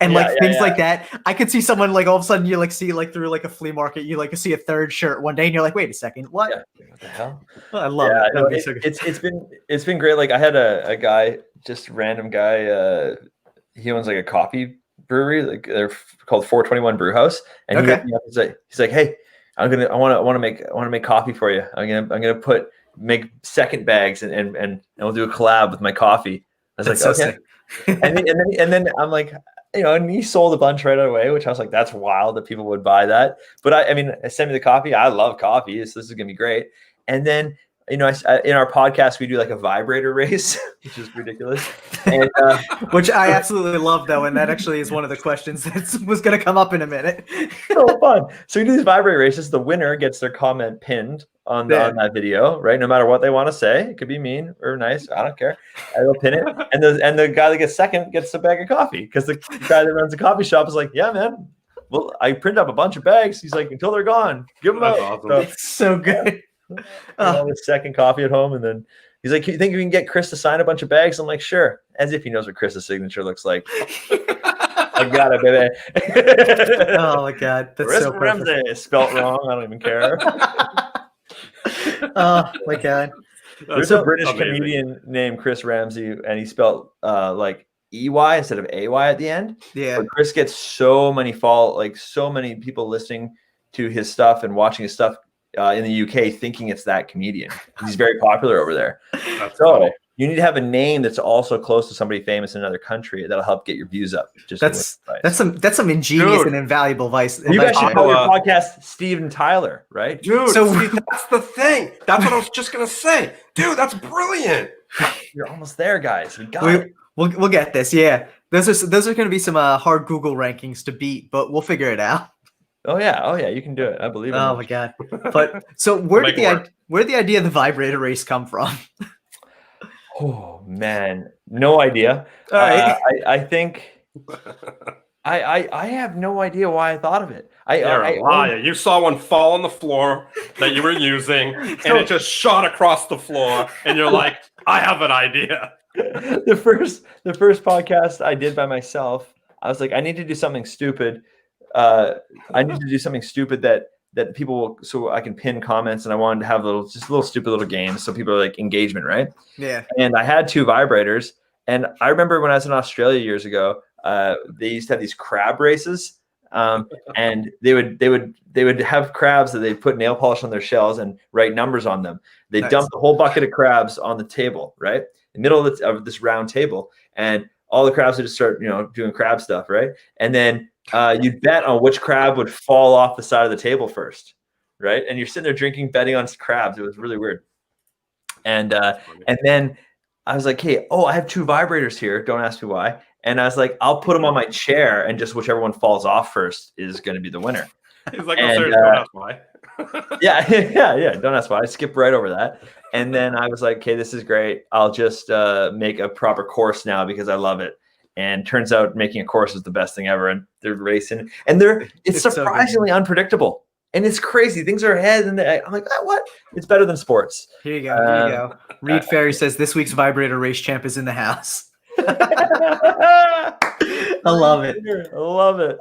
and things like that. I could see someone all of a sudden you see through a flea market, you see a third shirt one day, and you're like, wait a second, what? Yeah. What the hell? Oh, I love it. It's been great. I had a guy, just random guy. He owns a coffee brewery, they're called 421 Brew House, and he's like, hey, I want to make coffee for you. I'm gonna make Second bags and we'll do a collab with my coffee. I was like, okay. and then I'm like, and he sold a bunch right away, which I was like, that's wild that people would buy that. But I send me the coffee. I love coffee, so this is gonna be great. And then in our podcast, we do a vibrator race, which is ridiculous. And, which I absolutely love, though. And that actually is one of the questions that was going to come up in a minute. So fun. So we do these vibrator races. The winner gets their comment pinned on that video, right? No matter what they want to say. It could be mean or nice. I don't care. I will pin it. And the guy that gets second gets a bag of coffee, because the guy that runs the coffee shop is like, yeah, man. Well, I printed up a bunch of bags. He's like, until they're gone, give them out. Awesome. It's so good. His second coffee at home, and then he's like, you think we can get Chris to sign a bunch of bags? I'm like, sure. As if he knows what Chris's signature looks like. I got it, baby. Oh my god, that's Chris so perfect. Ramsay, spelt wrong. I don't even care. Oh my god. There's a British comedian named Chris Ramsay, and he spelled EY instead of AY at the end. Yeah. But Chris gets so many so many people listening to his stuff and watching his stuff in the UK, thinking it's that comedian. He's very popular over there. That's so funny. you need to have a name that's also close to somebody famous in another country that'll help get your views up. That's some ingenious and invaluable advice. You guys should call your podcast Steve and Tyler, right? Dude, so that's the thing. That's what I was just gonna say. Dude, that's brilliant. You're almost there, guys. We got it. We'll get this. Yeah, those are going to be some hard Google rankings to beat, but we'll figure it out. Oh yeah, you can do it. I believe it. Oh my god! But so where did the idea of the vibrator race come from? Oh man, no idea. All right. I think I have no idea why I thought of it. You're a liar. You saw one fall on the floor that you were using, and it just shot across the floor, and you're like, I have an idea. The first podcast I did by myself, I was like, I need to do something stupid. I need to do something stupid that people will, so I can pin comments, and I wanted to have little stupid little games so people are like engagement, right? Yeah. And I had 2 vibrators, and I remember when I was in Australia years ago, they used to have these crab races, and they would have crabs that they'd put nail polish on their shells and write numbers on them. They dumped the whole bucket of crabs on the table, right, in the middle of this round table, and all the crabs would just start, doing crab stuff, right? And then you'd bet on which crab would fall off the side of the table first, right? And you're sitting there drinking, betting on crabs. It was really weird. And then I was like, hey, I have 2 vibrators here. Don't ask me why. And I was like, I'll put them on my chair, and just whichever one falls off first is going to be the winner. He's like, don't ask why. yeah. Don't ask why. I skipped right over that. And then I was like, okay, this is great. I'll just make a proper course now because I love it. And turns out making a course is the best thing ever. And they're racing, and it's surprisingly unpredictable. And it's crazy. Things are ahead, and I'm like, what? It's better than sports. Here you go. Reed Ferry says this week's vibrator race champ is in the house. I love it.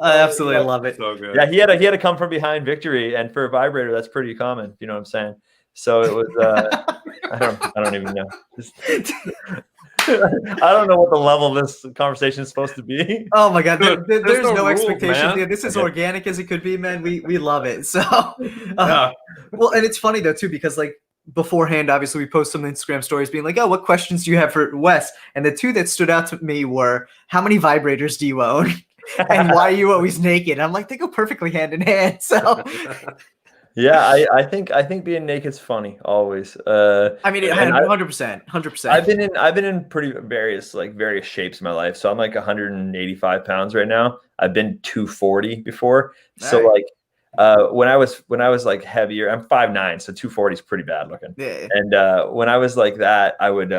I absolutely love it. So good. Yeah, he had to come from behind victory, and for a vibrator, that's pretty common. You know what I'm saying? So it was. I don't even know. I don't know what the level of this conversation is supposed to be. Oh my God, there's no rules, expectations man. here. This is organic as it could be, man. We love it. So, well, and it's funny though too, because like beforehand, obviously we post some Instagram stories being like, oh, what questions do you have for Wes? And the 2 that stood out to me were, how many vibrators do you own? And why are you always naked? And I'm like, they go perfectly hand in hand. So. Yeah, I think being naked's funny always. I mean, 100%. I've been in various shapes in my life. So I'm like 185 pounds right now. I've been 240 before. So like when I was like heavier, I'm 5'9", so 240 is pretty bad looking. Yeah. And when I was like that, I would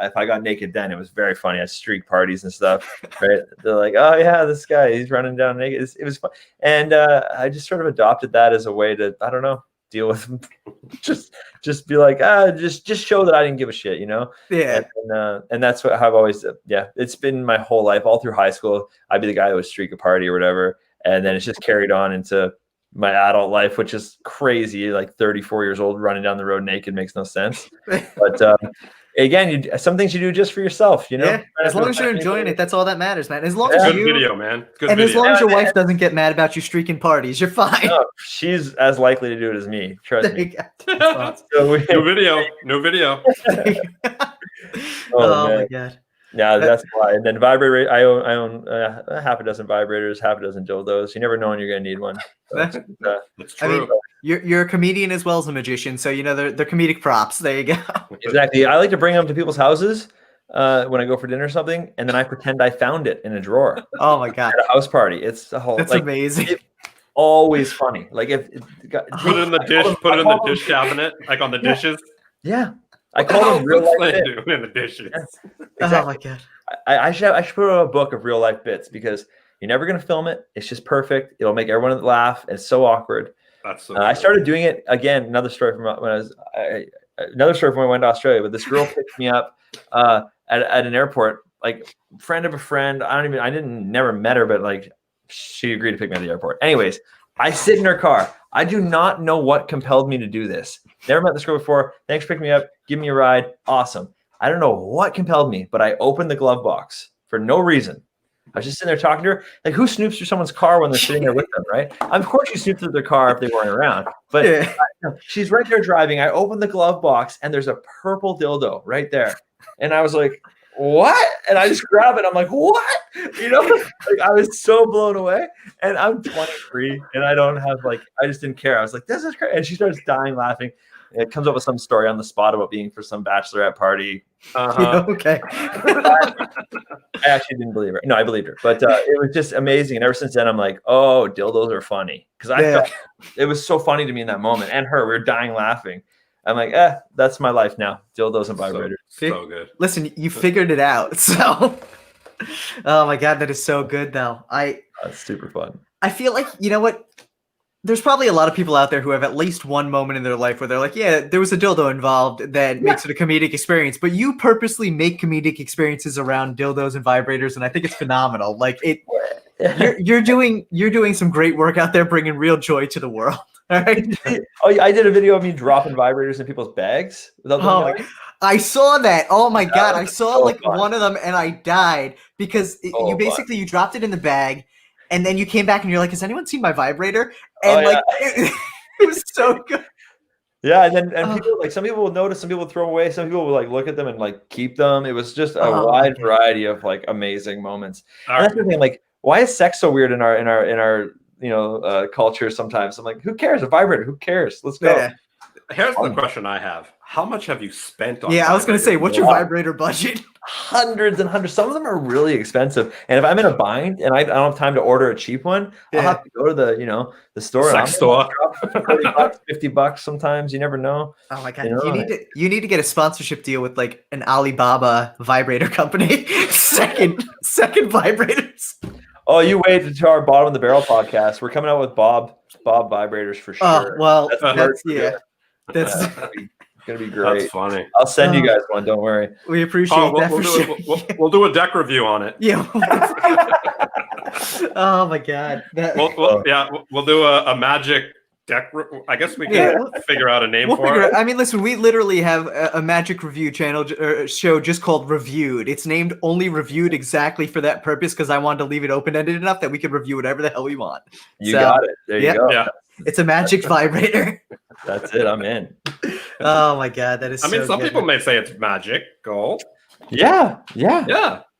if I got naked then, it was very funny. I'd streak parties and stuff. Right? They're like, oh yeah, this guy, he's running down naked. It was fun. And I just sort of adopted that as a way to, I don't know, deal with just be like, just show that I didn't give a shit, Yeah. And that's how I've always it's been my whole life. All through high school, I'd be the guy that would streak a party or whatever, and then it's just carried on into my adult life, which is crazy. Like 34 years old, running down the road naked makes no sense. But again, some things you do just for yourself, Yeah. As long as you're enjoying it, that's all that matters, man. As long as good video, man. Good and video. as long as your wife doesn't get mad about you streaking parties, you're fine. No, she's as likely to do it as me. Trust me. New video. Oh my God. Yeah, that's why. And then vibrator, I own half a dozen vibrators, half a dozen dildos. You never know when you're going to need one. So, That's true. I mean, you're a comedian as well as a magician, so they're comedic props. There you go. Exactly. I like to bring them to people's houses when I go for dinner or something, and then I pretend I found it in a drawer. Oh my God. At a house party. It's a whole. That's amazing. It's always funny. Like put it in the dish. Put it in the dish cabinet, like on the dishes. Yeah. I call them real life bits. Doing in the dishes. Yeah, exactly. Oh my God. I should put out a book of real life bits because you're never going to film it. It's just perfect. It'll make everyone laugh. It's so awkward. That's so I started doing it again. Another story from when I went to Australia. But this girl picked me up at an airport, like friend of a friend. I never met her, but like she agreed to pick me up at the airport. Anyways, I sit in her car. I do not know what compelled me to do this. Never met this girl before. Thanks for picking me up. Give me a ride. Awesome. I don't know what compelled me, but I opened the glove box for no reason. I was just sitting there talking to her. Like, who snoops through someone's car when they're sitting there with them, right? Of course you snoop through their car if they weren't around. But she's right there driving. I opened the glove box, and there's a purple dildo right there. And I was like, what? And I just grab it. I'm like, what? Like I was so blown away. And I'm 23, and I don't have I just didn't care. I was like, this is crazy. And she starts dying laughing. It comes up with some story on the spot about being for some bachelorette party. Okay. I actually didn't believe her. No, I believed her. But it was just amazing. And ever since then, I'm like, oh, dildos are funny. Because I felt it was so funny to me in that moment. And her, we were dying laughing. I'm like, that's my life now. Dildos and vibrators. So good. Listen, you figured it out. So Oh my God, that is so good though. That's super fun. I feel like, you know what? There's probably a lot of people out there who have at least one moment in their life where they're like, yeah, there was a dildo involved that makes it a comedic experience. But you purposely make comedic experiences around dildos and vibrators, and I think it's phenomenal. Like you're doing some great work out there, bringing real joy to the world. All right. Oh, I did a video of me dropping vibrators in people's bags without them knowing. I saw that. Oh my God. I saw so like fun. one of them and I died because you basically you dropped it in the bag and then you came back and you're like, has anyone seen my vibrator? And it was so good. Yeah, and people like some people will notice, some people will throw them away, some people will like look at them and like keep them. It was just a wide variety of like amazing moments. And that's the thing, like, why is sex so weird in our culture sometimes? I'm like, who cares? A vibrator, who cares? Let's go. Yeah. Here's the question I have. How much have you spent on I was gonna say, what's your vibrator budget? Hundreds and hundreds. Some of them are really expensive. And if I'm in a bind and I don't have time to order a cheap one, I'll have to go to the store. Sex store. $40, $50 sometimes. You never know. Oh my God. You need to get a sponsorship deal with like an Alibaba vibrator company. second vibrators. Oh, you wait until our Bottom of the Barrel podcast. We're coming out with Bob vibrators for sure. Oh, well, that's gonna be great. That's funny. I'll send you guys one. Don't worry. We appreciate that for sure. We'll do a deck review on it. Yeah. Oh my God. We'll do a magic deck. I guess we can figure out a name for it. I mean, listen, we literally have a magic review channel show just called Reviewed. It's named only Reviewed exactly for that purpose because I wanted to leave it open-ended enough that we could review whatever the hell we want. You got it. There you go. Yeah. It's a magic vibrator. That's it. I'm in. Oh my God, that is. I mean, some people may say it's magical. Yeah.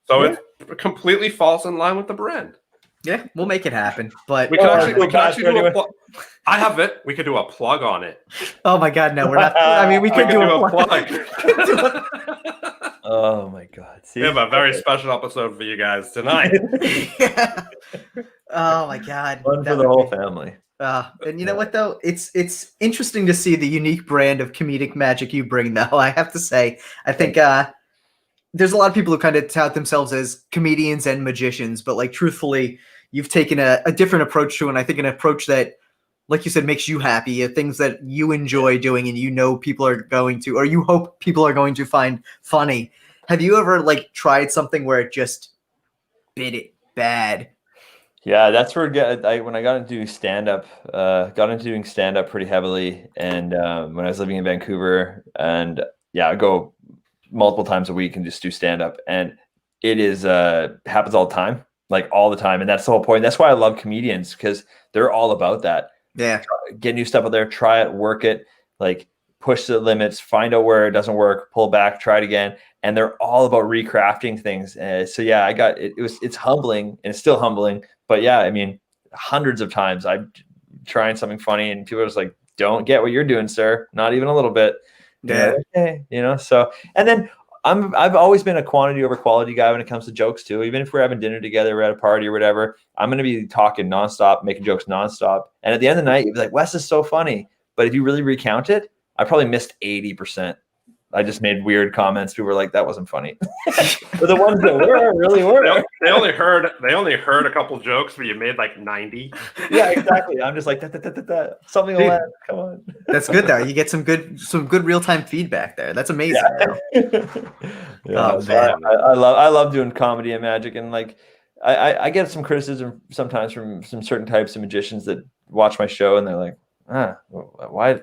So it completely falls in line with the brand. Yeah, we'll make it happen. But we can actually do a plug. I have it. We could do a plug on it. Oh my God, no, we're not. I mean, we could do a plug. Oh my God. See? We have a very special episode for you guys tonight. Yeah. Oh my God. Fun for the whole family. And you know what though? It's interesting to see the unique brand of comedic magic you bring though. I have to say, I think there's a lot of people who kind of tout themselves as comedians and magicians, but like truthfully, you've taken a different approach to it, and I think an approach that, like you said, makes you happy, things that you enjoy doing and you know people are going to, or you hope people are going to find funny. Have you ever like tried something where it just bit it bad? Yeah, that's where when I got into doing stand-up, pretty heavily. And when I was living in Vancouver, and I go multiple times a week and just do stand-up. And it is happens all the time, like all the time. And that's the whole point. That's why I love comedians, because they're all about that. Yeah. Get new stuff out there, try it, work it, like push the limits, find out where it doesn't work, pull back, try it again. And they're all about recrafting things. So yeah, it's humbling, and it's still humbling. But yeah, I mean, hundreds of times I'm trying something funny and people are just like, don't get what you're doing, sir. Not even a little bit. Yeah. Okay. So, and then I've always been a quantity over quality guy when it comes to jokes too. Even if we're having dinner together, we're at a party or whatever, I'm going to be talking nonstop, making jokes nonstop. And at the end of the night, you'd be like, Wes is so funny. But if you really recount it, I probably missed 80%. I just made weird comments. People were like, "That wasn't funny." But the ones that really were. They only heard a couple jokes, but you made like 90. Yeah, exactly. I'm just like something will land. Come on. That's good though. You get some good real time feedback there. That's amazing. Yeah. I love doing comedy and magic, and like I get some criticism sometimes from some certain types of magicians that watch my show, and they're like, why?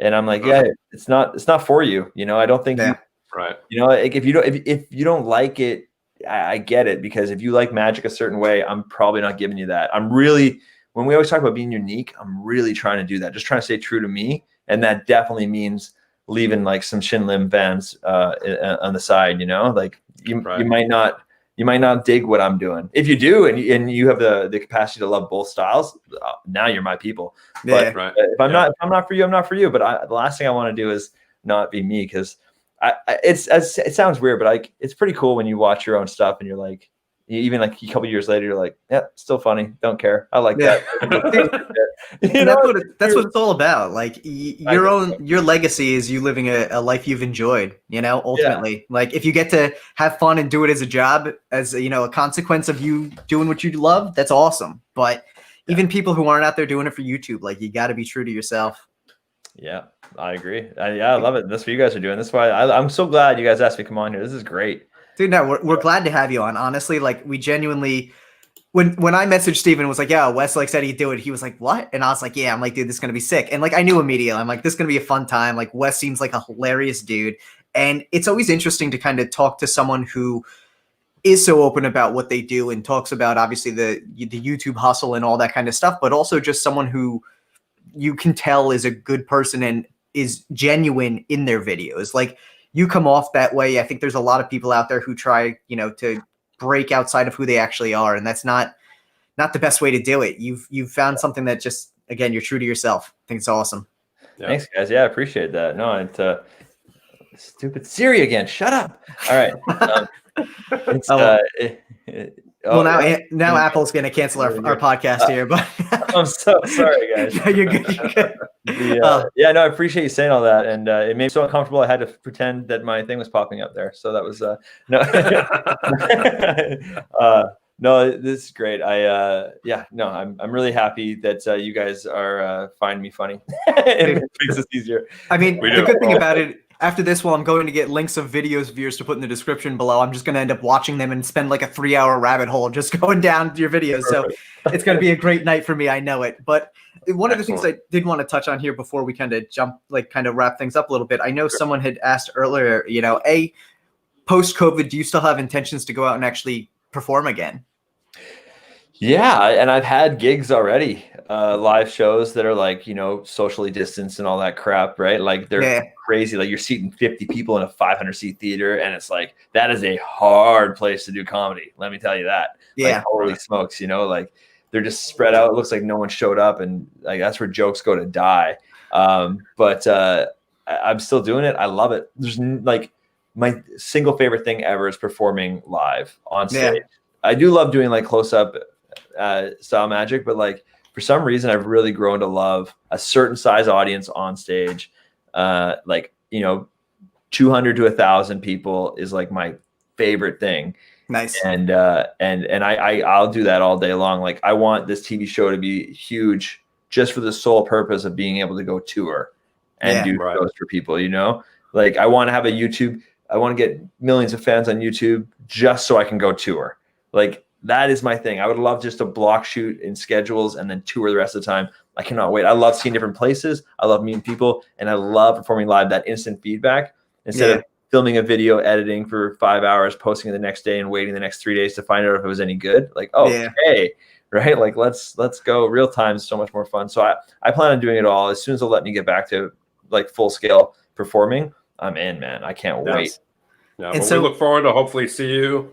And I'm like, yeah, it's not for you. I don't think right. Like if you don't like it, I get it, because if you like magic a certain way, I'm probably not giving you that. When we always talk about being unique, I'm really trying to do that. Just trying to stay true to me. And that definitely means leaving like some shin limb bands on the side, like you might not dig what I'm doing. If you do, and you have the capacity to love both styles, now you're my people. But if I'm not for you, I'm not for you. But the last thing I want to do is not be me, because it sounds weird, but it's pretty cool when you watch your own stuff and you're like, even like a couple years later, you're like, yeah, still funny. Don't care. I like Yeah. that. And that's what it's all about. Like your legacy is you living a life you've enjoyed, ultimately. Like if you get to have fun and do it as a job, as a consequence of you doing what you love, that's awesome. But even people who aren't out there doing it for YouTube, like you got to be true to yourself. Yeah, I agree. I love it. That's what you guys are doing. That's why I'm so glad you guys asked me to come on here. This is great. Dude, no, we're glad to have you on. Honestly, like we genuinely, when I messaged Steven and was like, yeah, Wes said he'd do it. He was like, what? And I was like, yeah. I'm like, dude, this is going to be sick. And like, I knew immediately. I'm like, this is going to be a fun time. Like Wes seems like a hilarious dude. And it's always interesting to kind of talk to someone who is so open about what they do and talks about obviously the YouTube hustle and all that kind of stuff, but also just someone who you can tell is a good person and is genuine in their videos. Like you come off that way. I think there's a lot of people out there who try, to break outside of who they actually are. And that's not the best way to do it. You've found something that just, again, you're true to yourself. I think it's awesome. Yeah. Thanks guys. Yeah, I appreciate that. No, it's stupid Siri again. Shut up. All right. Now Apple's going to cancel our podcast here, but I'm so sorry, guys. You're good. You're good. Yeah, no, I appreciate you saying all that, and it made me so uncomfortable. I had to pretend that my thing was popping up there, so that was no. No, this is great. I'm really happy that you guys are finding me funny. It makes this easier. I mean, the good thing about it. After this, I'm going to get links of videos of yours to put in the description below. I'm just going to end up watching them and spend like a 3-hour rabbit hole just going down to your videos. Perfect. So it's going to be a great night for me. I know it. But one of the things I did want to touch on here before we kind of wrap things up a little bit. I know someone had asked earlier, post-COVID, do you still have intentions to go out and actually perform again? Yeah, and I've had gigs already, live shows that are like, socially distanced and all that crap, right? Like they're crazy. Like you're seating 50 people in a 500-seat theater, and it's like that is a hard place to do comedy. Let me tell you that. Yeah, like, holy smokes, like they're just spread out. It looks like no one showed up, and like that's where jokes go to die. But I'm still doing it. I love it. There's like my single favorite thing ever is performing live on stage. Yeah. I do love doing like close up style magic, but like for some reason I've really grown to love a certain size audience on stage. 200 to 1,000 people is like my favorite thing. Nice. And I'll do that all day long. Like I want this TV show to be huge just for the sole purpose of being able to go tour and do shows for people, like I want to have a YouTube. I want to get millions of fans on YouTube just so I can go tour. Like that is my thing. I would love just to block shoot in schedules and then tour the rest of the time. I cannot wait. I love seeing different places. I love meeting people, and I love performing live, that instant feedback instead of filming a video, editing for 5 hours, posting it the next day and waiting the next 3 days to find out if it was any good. Like, okay, right? Like let's go. Real time is so much more fun. So I plan on doing it all. As soon as they'll let me get back to like full scale performing, I'm in, man. I can't wait. Yeah, and so we look forward to hopefully see you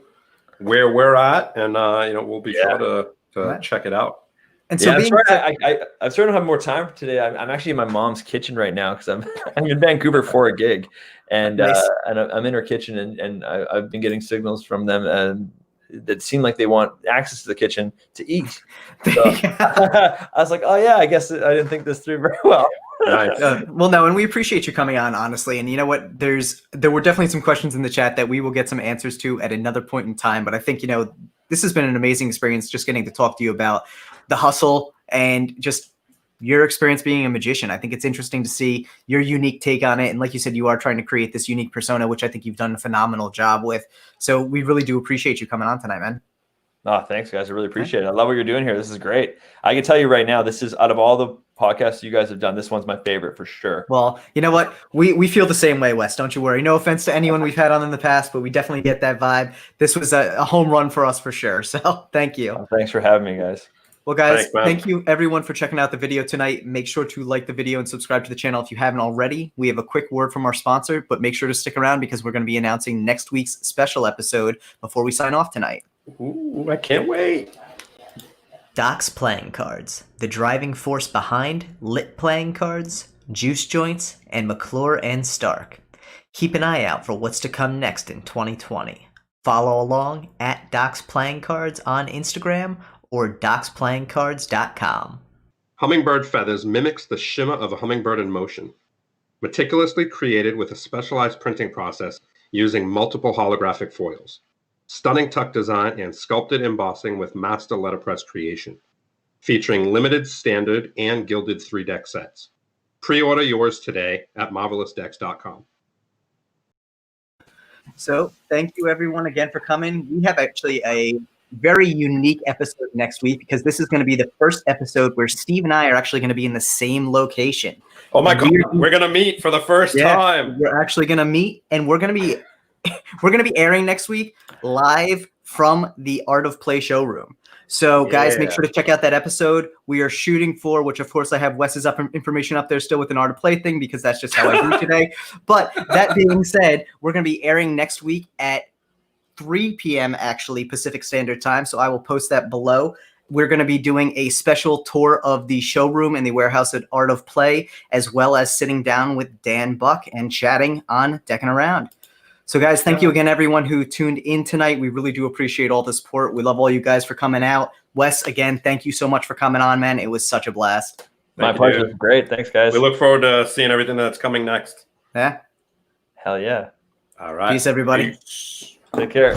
where we're at, and we'll be sure to check it out. And so I'm starting to have more time today. I'm actually in my mom's kitchen right now because I'm in Vancouver for a gig, and and I'm in her kitchen, and I've been getting signals from them that seem like they want access to the kitchen to eat. So I was like, oh yeah, I guess I didn't think this through very well. Nice. Well, no, and we appreciate you coming on, honestly. And you know what? There were definitely some questions in the chat that we will get some answers to at another point in time. But I think, this has been an amazing experience just getting to talk to you about the hustle and just your experience being a magician. I think it's interesting to see your unique take on it. And like you said, you are trying to create this unique persona, which I think you've done a phenomenal job with. So we really do appreciate you coming on tonight, man. Oh, thanks, guys. I really appreciate it. I love what you're doing here. This is great. I can tell you right now, this is, out of all the podcasts you guys have done, this one's my favorite for sure. Well, you know what? We feel the same way, Wes. Don't you worry. No offense to anyone we've had on in the past, but we definitely get that vibe. This was a home run for us for sure. So thank you. Well, thanks for having me, guys. Well, guys, thank you everyone for checking out the video tonight. Make sure to like the video and subscribe to the channel if you haven't already. We have a quick word from our sponsor, but make sure to stick around because we're going to be announcing next week's special episode before we sign off tonight. Ooh, I can't wait. Doc's Playing Cards, the driving force behind Lit Playing Cards, Juice Joints, and McClure and Stark. Keep an eye out for what's to come next in 2020. Follow along at Doc's Playing Cards on Instagram or docsplayingcards.com. Hummingbird Feathers mimics the shimmer of a hummingbird in motion. Meticulously created with a specialized printing process using multiple holographic foils. Stunning tuck design and sculpted embossing with master letterpress creation. Featuring limited, standard, and gilded 3-deck sets. Pre-order yours today at marvelousdecks.com. So thank you everyone again for coming. We have actually a very unique episode next week because this is going to be the first episode where Steve and I are actually going to be in the same location. Oh my God, we're going to meet for the first time. We're actually going to meet, and we're going to be airing next week live from the Art of Play showroom. So guys, make sure to check out that episode. We are shooting for, which of course I have Wes's information up there still with an Art of Play thing because that's just how I do today. But that being said, we're going to be airing next week at 3 p.m. actually Pacific Standard Time. So I will post that below. We're going to be doing a special tour of the showroom in the warehouse at Art of Play, as well as sitting down with Dan Buck and chatting on Deckin Around. So guys, thank you again, everyone who tuned in tonight. We really do appreciate all the support. We love all you guys for coming out. Wes, again, thank you so much for coming on, man. It was such a blast. My pleasure. Great. Thanks, guys. We look forward to seeing everything that's coming next. Yeah. Hell yeah. All right. Peace, everybody. Take care.